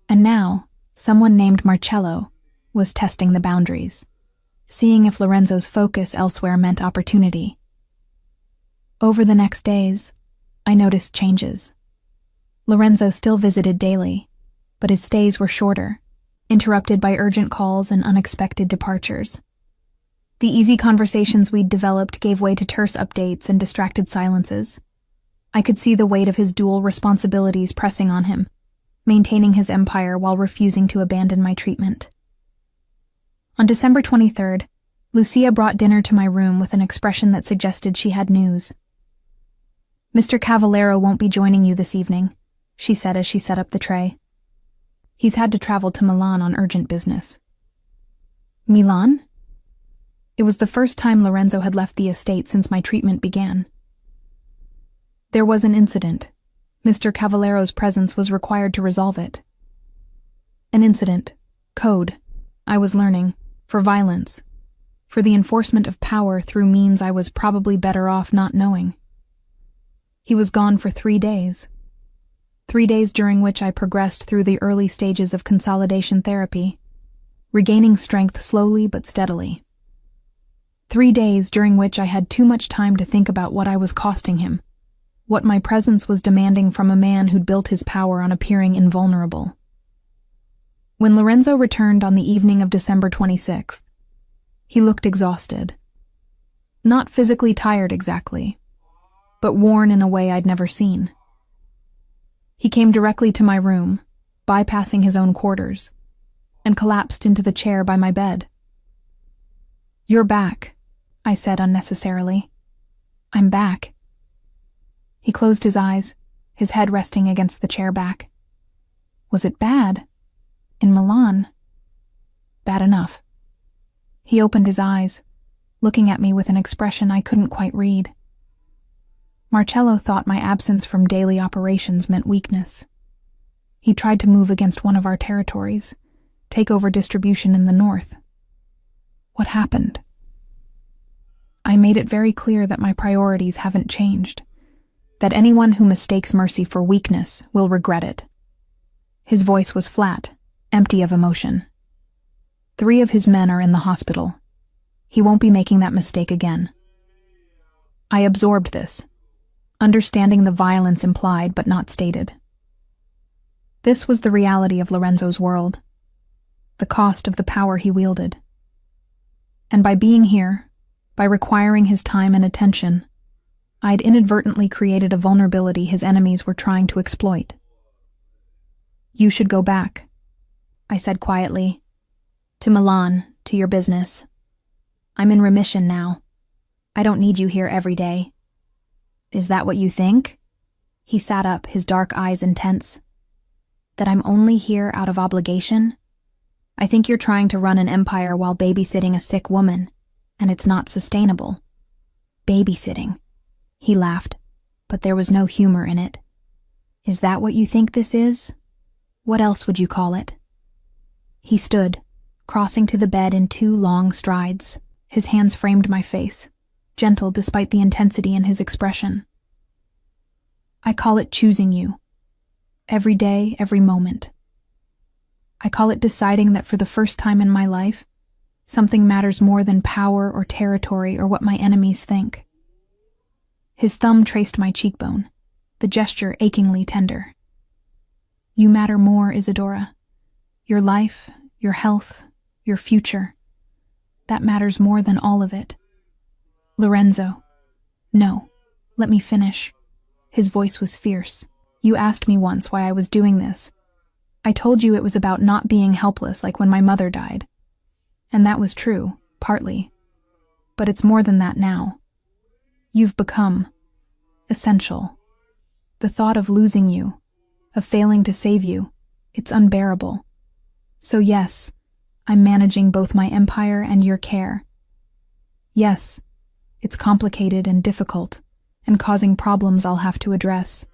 And now, someone named Marcello was testing the boundaries, seeing if Lorenzo's focus elsewhere meant opportunity. Over the next days, I noticed changes. Lorenzo still visited daily, but his stays were shorter, interrupted by urgent calls and unexpected departures. The easy conversations we'd developed gave way to terse updates and distracted silences. I could see the weight of his dual responsibilities pressing on him, maintaining his empire while refusing to abandon my treatment. On December 23rd, Lucia brought dinner to my room with an expression that suggested she had news. Mr. Cavallero won't be joining you this evening, she said as she set up the tray. He's had to travel to Milan on urgent business. Milan? It was the first time Lorenzo had left the estate since my treatment began. There was an incident. Mr. Cavallero's presence was required to resolve it. An incident. Code. I was learning. For violence. For the enforcement of power through means I was probably better off not knowing. He was gone for 3 days. 3 days during which I progressed through the early stages of consolidation therapy, regaining strength slowly but steadily. 3 days during which I had too much time to think about what I was costing him, what my presence was demanding from a man who'd built his power on appearing invulnerable. When Lorenzo returned on the evening of December 26th, he looked exhausted. Not physically tired exactly, but worn in a way I'd never seen. He came directly to my room, bypassing his own quarters, and collapsed into the chair by my bed. "You're back," I said unnecessarily. "I'm back." He closed his eyes, his head resting against the chair back. Was it bad? In Milan? Bad enough. He opened his eyes, looking at me with an expression I couldn't quite read. Marcello thought my absence from daily operations meant weakness. He tried to move against one of our territories, take over distribution in the north. What happened? I made it very clear that my priorities haven't changed. that anyone who mistakes mercy for weakness will regret it. His voice was flat, empty of emotion. 3 of his men are in the hospital. He won't be making that mistake again. I absorbed this, understanding the violence implied but not stated. This was the reality of Lorenzo's world, the cost of the power he wielded. And by being here, by requiring his time and attention, I'd inadvertently created a vulnerability his enemies were trying to exploit. "You should go back," I said quietly. "To Milan, to your business. I'm in remission now. I don't need you here every day." "Is that what you think?" He sat up, his dark eyes intense. "That I'm only here out of obligation? I think you're trying to run an empire while babysitting a sick woman, and it's not sustainable." "Babysitting," he laughed, but there was no humor in it. "Is that what you think this is? What else would you call it?" He stood, crossing to the bed in 2 long strides. His hands framed my face, gentle despite the intensity in his expression. "I call it choosing you. Every day, every moment. I call it deciding that for the first time in my life, something matters more than power or territory or what my enemies think." His thumb traced my cheekbone, the gesture achingly tender. "You matter more, Isadora. Your life, your health, your future. That matters more than all of it." "Lorenzo." "No, let me finish." His voice was fierce. "You asked me once why I was doing this. I told you it was about not being helpless like when my mother died. And that was true, partly. But it's more than that now. You've become essential. The thought of losing you, of failing to save you, it's unbearable. So yes, I'm managing both my empire and your care. Yes, it's complicated and difficult, and causing problems I'll have to address.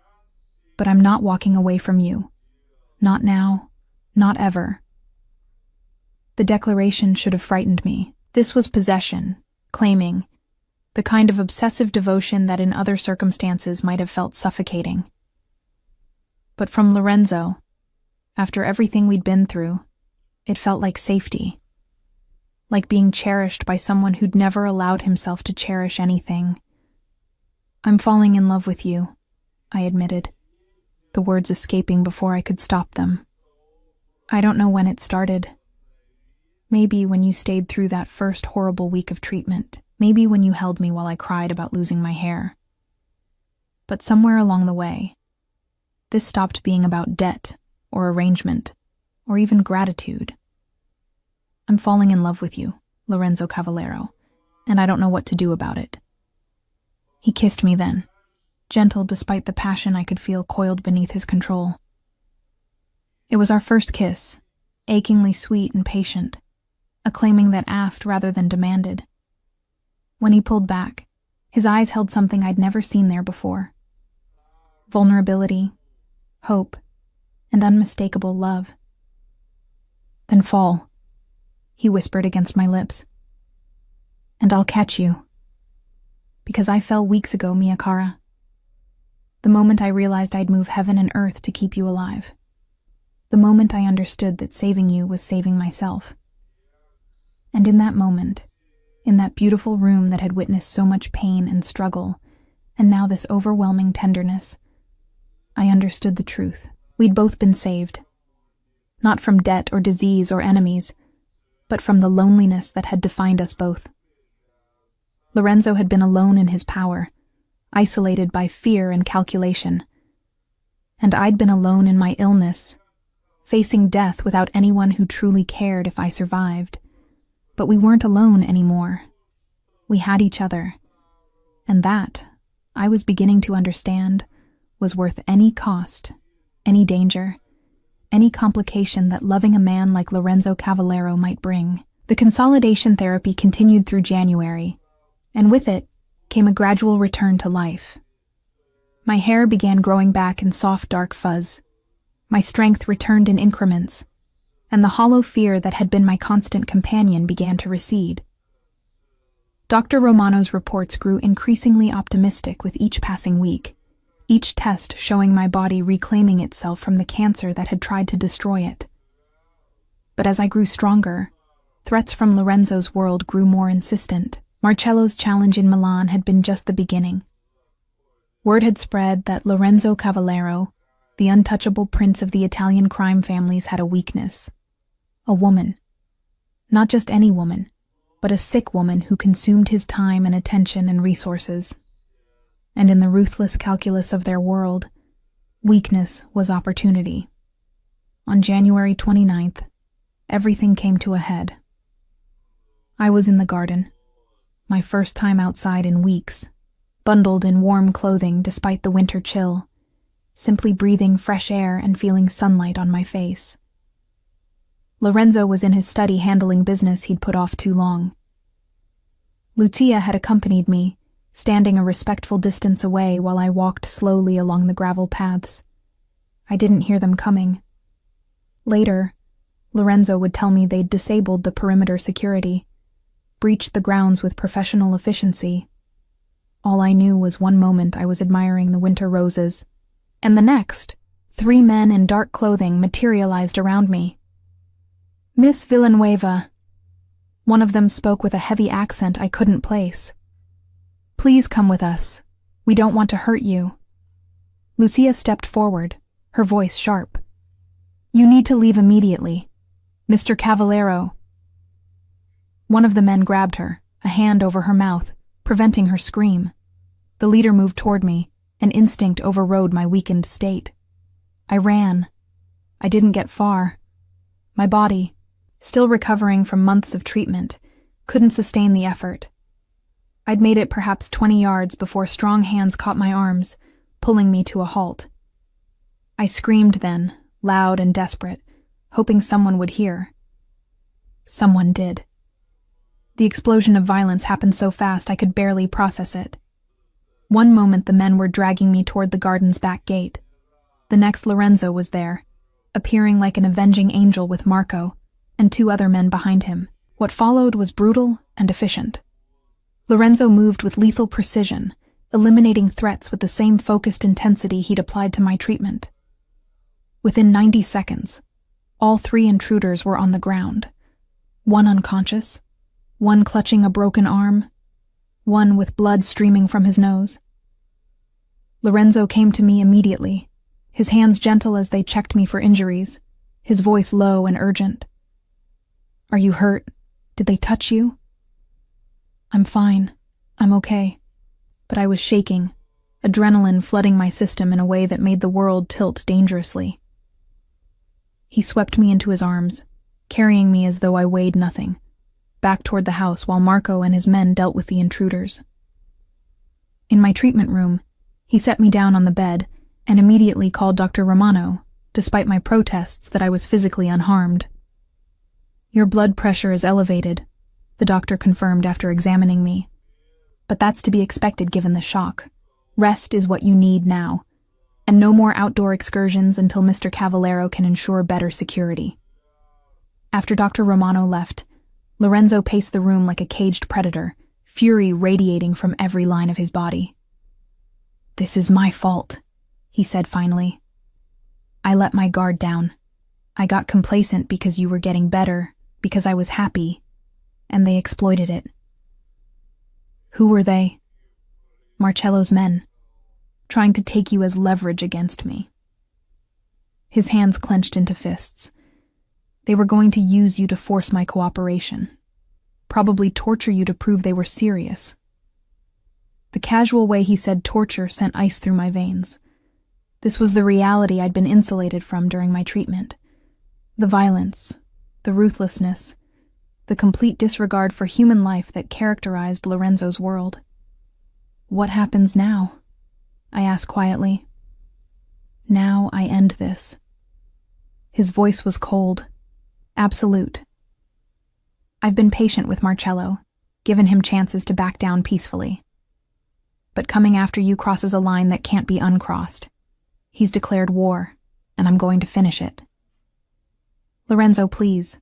But I'm not walking away from you. Not now, not ever." The declaration should have frightened me. This was possession, claiming, the kind of obsessive devotion that in other circumstances might have felt suffocating. But from Lorenzo, after everything we'd been through, it felt like safety, like being cherished by someone who'd never allowed himself to cherish anything. "I'm falling in love with you," I admitted, the words escaping before I could stop them. "I don't know when it started. Maybe when you stayed through that first horrible week of treatment. Maybe when you held me while I cried about losing my hair. But somewhere along the way, this stopped being about debt or arrangement or even gratitude. I'm falling in love with you, Lorenzo Cavallero, and I don't know what to do about it." He kissed me then, gentle despite the passion I could feel coiled beneath his control. It was our first kiss, achingly sweet and patient, a claiming that asked rather than demanded. When he pulled back, his eyes held something I'd never seen there before. Vulnerability, hope, and unmistakable love. "Then fall," he whispered against my lips. "And I'll catch you. Because I fell weeks ago, Mia Cara. The moment I realized I'd move heaven and earth to keep you alive. The moment I understood that saving you was saving myself. And in that moment, in that beautiful room that had witnessed so much pain and struggle, and now this overwhelming tenderness, I understood the truth. We'd both been saved. Not from debt or disease or enemies, but from the loneliness that had defined us both. Lorenzo had been alone in his power, isolated by fear and calculation. And I'd been alone in my illness, facing death without anyone who truly cared if I survived. But we weren't alone anymore. We had each other. And that, I was beginning to understand, was worth any cost, any danger, any complication that loving a man like Lorenzo Cavallero might bring. The consolidation therapy continued through January, and with it came a gradual return to life. My hair began growing back in soft dark fuzz. My strength returned in increments, and the hollow fear that had been my constant companion began to recede. Dr. Romano's reports grew increasingly optimistic with each passing week, each test showing my body reclaiming itself from the cancer that had tried to destroy it. But as I grew stronger, threats from Lorenzo's world grew more insistent. Marcello's challenge in Milan had been just the beginning. Word had spread that Lorenzo Cavallero, the untouchable prince of the Italian crime families, had a weakness. A woman. Not just any woman, but a sick woman who consumed his time and attention and resources. And in the ruthless calculus of their world, weakness was opportunity. On January 29th, everything came to a head. I was in the garden, my first time outside in weeks, bundled in warm clothing despite the winter chill, simply breathing fresh air and feeling sunlight on my face. Lorenzo was in his study handling business he'd put off too long. Lucia had accompanied me, standing a respectful distance away while I walked slowly along the gravel paths. I didn't hear them coming. Later, Lorenzo would tell me they'd disabled the perimeter security, breached the grounds with professional efficiency. All I knew was one moment I was admiring the winter roses, and the next, 3 men in dark clothing materialized around me. "Miss Villanueva." One of them spoke with a heavy accent I couldn't place. "Please come with us. We don't want to hurt you." Lucia stepped forward, her voice sharp. "You need to leave immediately. Mr. Cavallero." One of the men grabbed her, a hand over her mouth, preventing her scream. The leader moved toward me, and instinct overrode my weakened state. I ran. I didn't get far. My body, still recovering from months of treatment, couldn't sustain the effort. I'd made it perhaps 20 yards before strong hands caught my arms, pulling me to a halt. I screamed then, loud and desperate, hoping someone would hear. Someone did. The explosion of violence happened so fast I could barely process it. One moment the men were dragging me toward the garden's back gate. The next Lorenzo was there, appearing like an avenging angel with Marco, and 2 other men behind him. What followed was brutal and efficient. Lorenzo moved with lethal precision, eliminating threats with the same focused intensity he'd applied to my treatment. Within 90 seconds, all 3 intruders were on the ground. One unconscious, one clutching a broken arm, one with blood streaming from his nose. Lorenzo came to me immediately, his hands gentle as they checked me for injuries, his voice low and urgent. "Are you hurt? Did they touch you?" "I'm fine. I'm okay." But I was shaking, adrenaline flooding my system in a way that made the world tilt dangerously. He swept me into his arms, carrying me as though I weighed nothing, back toward the house while Marco and his men dealt with the intruders. In my treatment room, he set me down on the bed and immediately called Dr. Romano, despite my protests that I was physically unharmed. "Your blood pressure is elevated," the doctor confirmed after examining me. "But that's to be expected given the shock. Rest is what you need now, and no more outdoor excursions until Mr. Cavallero can ensure better security." After Dr. Romano left, Lorenzo paced the room like a caged predator, fury radiating from every line of his body. "This is my fault," he said finally. "I let my guard down. I got complacent because you were getting better, because I was happy, and they exploited it." "Who were they?" "Marcello's men, trying to take you as leverage against me." His hands clenched into fists. They were going to use you to force my cooperation, probably torture you to prove they were serious. The casual way he said torture sent ice through my veins. This was the reality I'd been insulated from during my treatment. The violence, the ruthlessness, the complete disregard for human life that characterized Lorenzo's world. "What happens now?" I asked quietly. "Now I end this." His voice was cold, absolute. I've been patient with Marcello, given him chances to back down peacefully. But coming after you crosses a line that can't be uncrossed. He's declared war, and I'm going to finish it. "Lorenzo, please,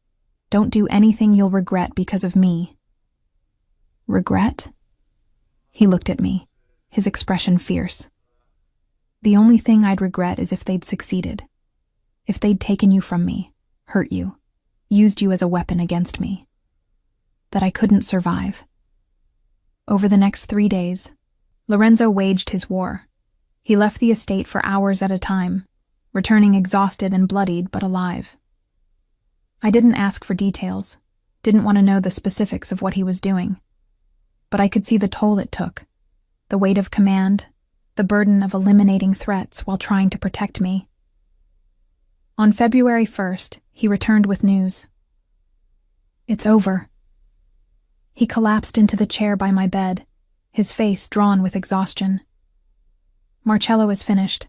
don't do anything you'll regret because of me." "Regret?" He looked at me, his expression fierce. The only thing I'd regret is if they'd succeeded. If they'd taken you from me, hurt you, used you as a weapon against me. That I couldn't survive. Over the next 3 days, Lorenzo waged his war. He left the estate for hours at a time, returning exhausted and bloodied but alive. I didn't ask for details, didn't want to know the specifics of what he was doing. But I could see the toll it took, the weight of command, the burden of eliminating threats while trying to protect me. On February 1st, he returned with news. It's over. He collapsed into the chair by my bed, his face drawn with exhaustion. Marcello is finished.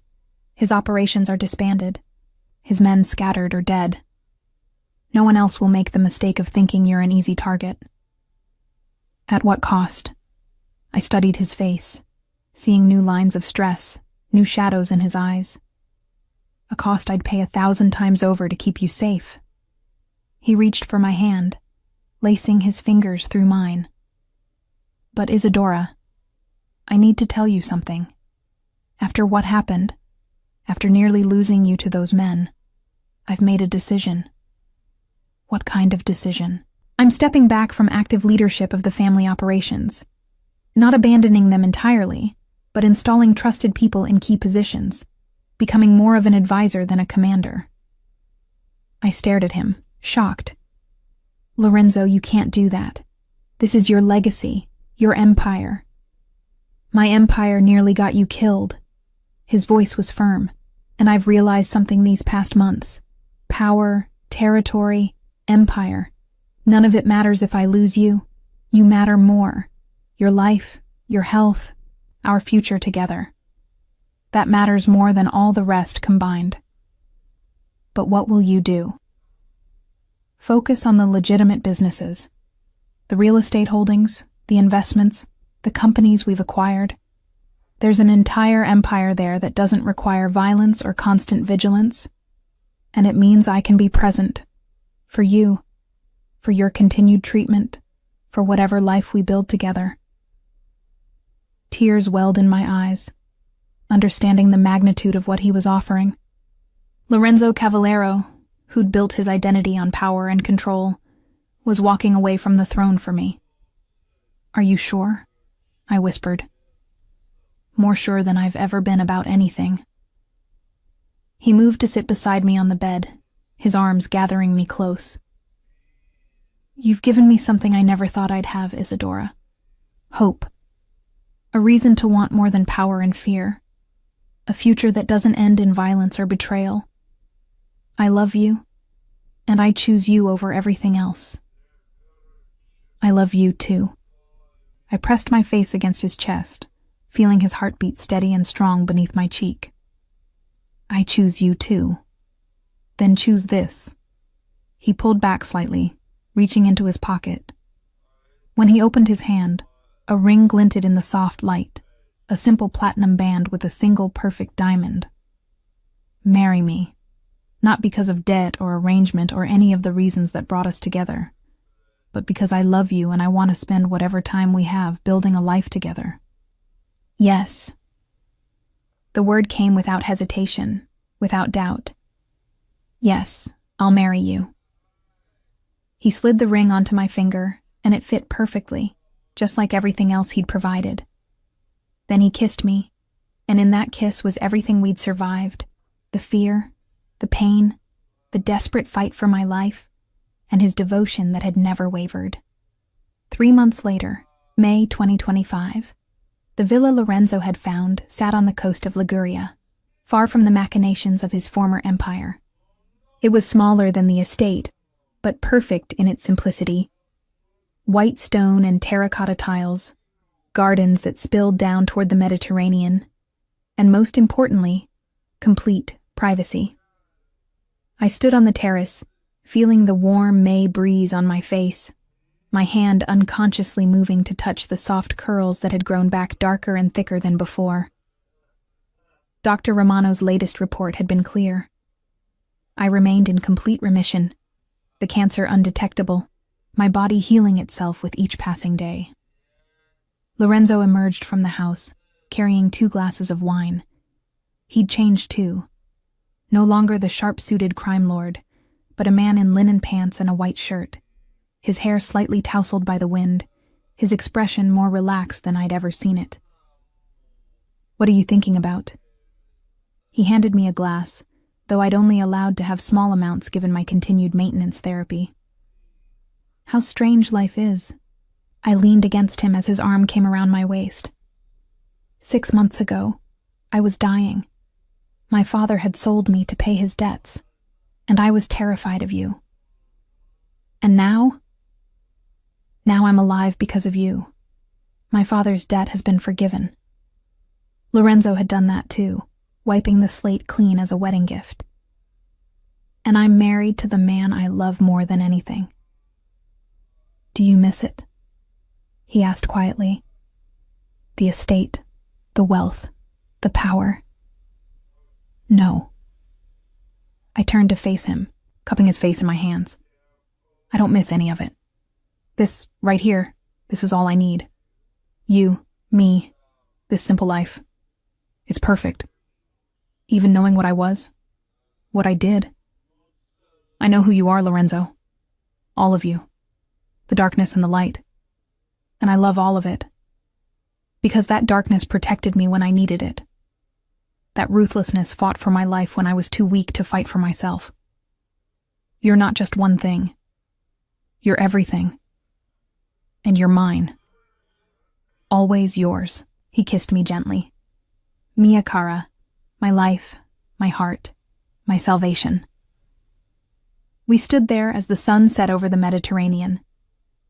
His operations are disbanded. His men scattered or dead. No one else will make the mistake of thinking you're an easy target. At what cost? I studied his face, seeing new lines of stress, new shadows in his eyes. A cost I'd pay 1,000 times over to keep you safe. He reached for my hand, lacing his fingers through mine. But Isadora, I need to tell you something. After what happened, after nearly losing you to those men, I've made a decision. What kind of decision? I'm stepping back from active leadership of the family operations. Not abandoning them entirely, but installing trusted people in key positions, becoming more of an advisor than a commander. I stared at him, shocked. Lorenzo, you can't do that. This is your legacy, your empire. My empire nearly got you killed. His voice was firm, and I've realized something these past months. Power, territory, empire. None of it matters if I lose you. You matter more. Your life, your health, our future together. That matters more than all the rest combined. But what will you do? Focus on the legitimate businesses. The real estate holdings, the investments, the companies we've acquired. There's an entire empire there that doesn't require violence or constant vigilance. And it means I can be present. For you. For your continued treatment. For whatever life we build together. Tears welled in my eyes, understanding the magnitude of what he was offering. Lorenzo Cavallero, who'd built his identity on power and control, was walking away from the throne for me. Are you sure? I whispered. More sure than I've ever been about anything. He moved to sit beside me on the bed, his arms gathering me close. You've given me something I never thought I'd have, Isadora. Hope. A reason to want more than power and fear. A future that doesn't end in violence or betrayal. I love you, and I choose you over everything else. I love you too. I pressed my face against his chest, feeling his heartbeat steady and strong beneath my cheek. I choose you too. Then choose this. He pulled back slightly, reaching into his pocket. When he opened his hand, a ring glinted in the soft light, a simple platinum band with a single perfect diamond. Marry me, not because of debt or arrangement or any of the reasons that brought us together, but because I love you and I want to spend whatever time we have building a life together. Yes. The word came without hesitation, without doubt. Yes, I'll marry you. He slid the ring onto my finger, and it fit perfectly, just like everything else he'd provided. Then he kissed me, and in that kiss was everything we'd survived, the fear, the pain, the desperate fight for my life, and his devotion that had never wavered. 3 months later, May 2025, the villa Lorenzo had found sat on the coast of Liguria, far from the machinations of his former empire. It was smaller than the estate, but perfect in its simplicity. White stone and terracotta tiles, gardens that spilled down toward the Mediterranean, and most importantly, complete privacy. I stood on the terrace, feeling the warm May breeze on my face, my hand unconsciously moving to touch the soft curls that had grown back darker and thicker than before. Dr. Romano's latest report had been clear. I remained in complete remission, the cancer undetectable, my body healing itself with each passing day. Lorenzo emerged from the house, carrying 2 glasses of wine. He'd changed too. No longer the sharp-suited crime lord, but a man in linen pants and a white shirt, his hair slightly tousled by the wind, his expression more relaxed than I'd ever seen it. "What are you thinking about?" He handed me a glass, though I'd only allowed to have small amounts given my continued maintenance therapy. "How strange life is." I leaned against him as his arm came around my waist. 6 months ago, I was dying. My father had sold me to pay his debts, and I was terrified of you. And now? Now I'm alive because of you. My father's debt has been forgiven. Lorenzo had done that too, wiping the slate clean as a wedding gift. And I'm married to the man I love more than anything. "Do you miss it?" he asked quietly. "The estate, the wealth, the power?" "No." I turned to face him, cupping his face in my hands. "I don't miss any of it. This, right here, this is all I need. You, me, this simple life. It's perfect. Even knowing what I was, what I did. I know who you are, Lorenzo. All of you. The darkness and the light. And I love all of it. Because that darkness protected me when I needed it. That ruthlessness fought for my life when I was too weak to fight for myself. You're not just one thing. You're everything. And you're mine. Always yours." He kissed me gently. "Mia cara, my life, my heart, my salvation." We stood there as the sun set over the Mediterranean.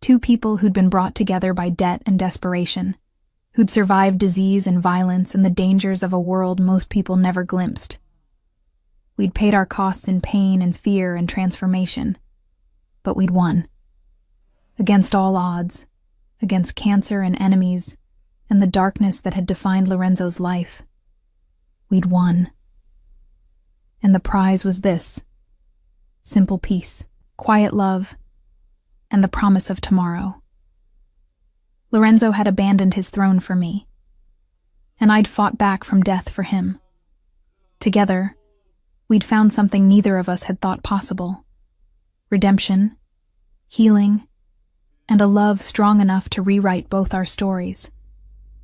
Two people who'd been brought together by debt and desperation, who'd survived disease and violence and the dangers of a world most people never glimpsed. We'd paid our costs in pain and fear and transformation, but we'd won. Against all odds, against cancer and enemies, and the darkness that had defined Lorenzo's life, we'd won. And the prize was this: simple peace, quiet love, and the promise of tomorrow. Lorenzo had abandoned his throne for me, and I'd fought back from death for him. Together, we'd found something neither of us had thought possible: redemption, healing, and a love strong enough to rewrite both our stories.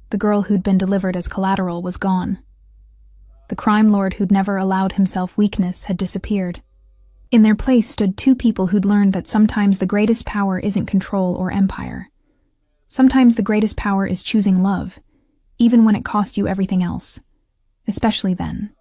The girl who'd been delivered as collateral was gone. The crime lord who'd never allowed himself weakness had disappeared. In their place stood two people who'd learned that sometimes the greatest power isn't control or empire. Sometimes the greatest power is choosing love, even when it costs you everything else, especially then.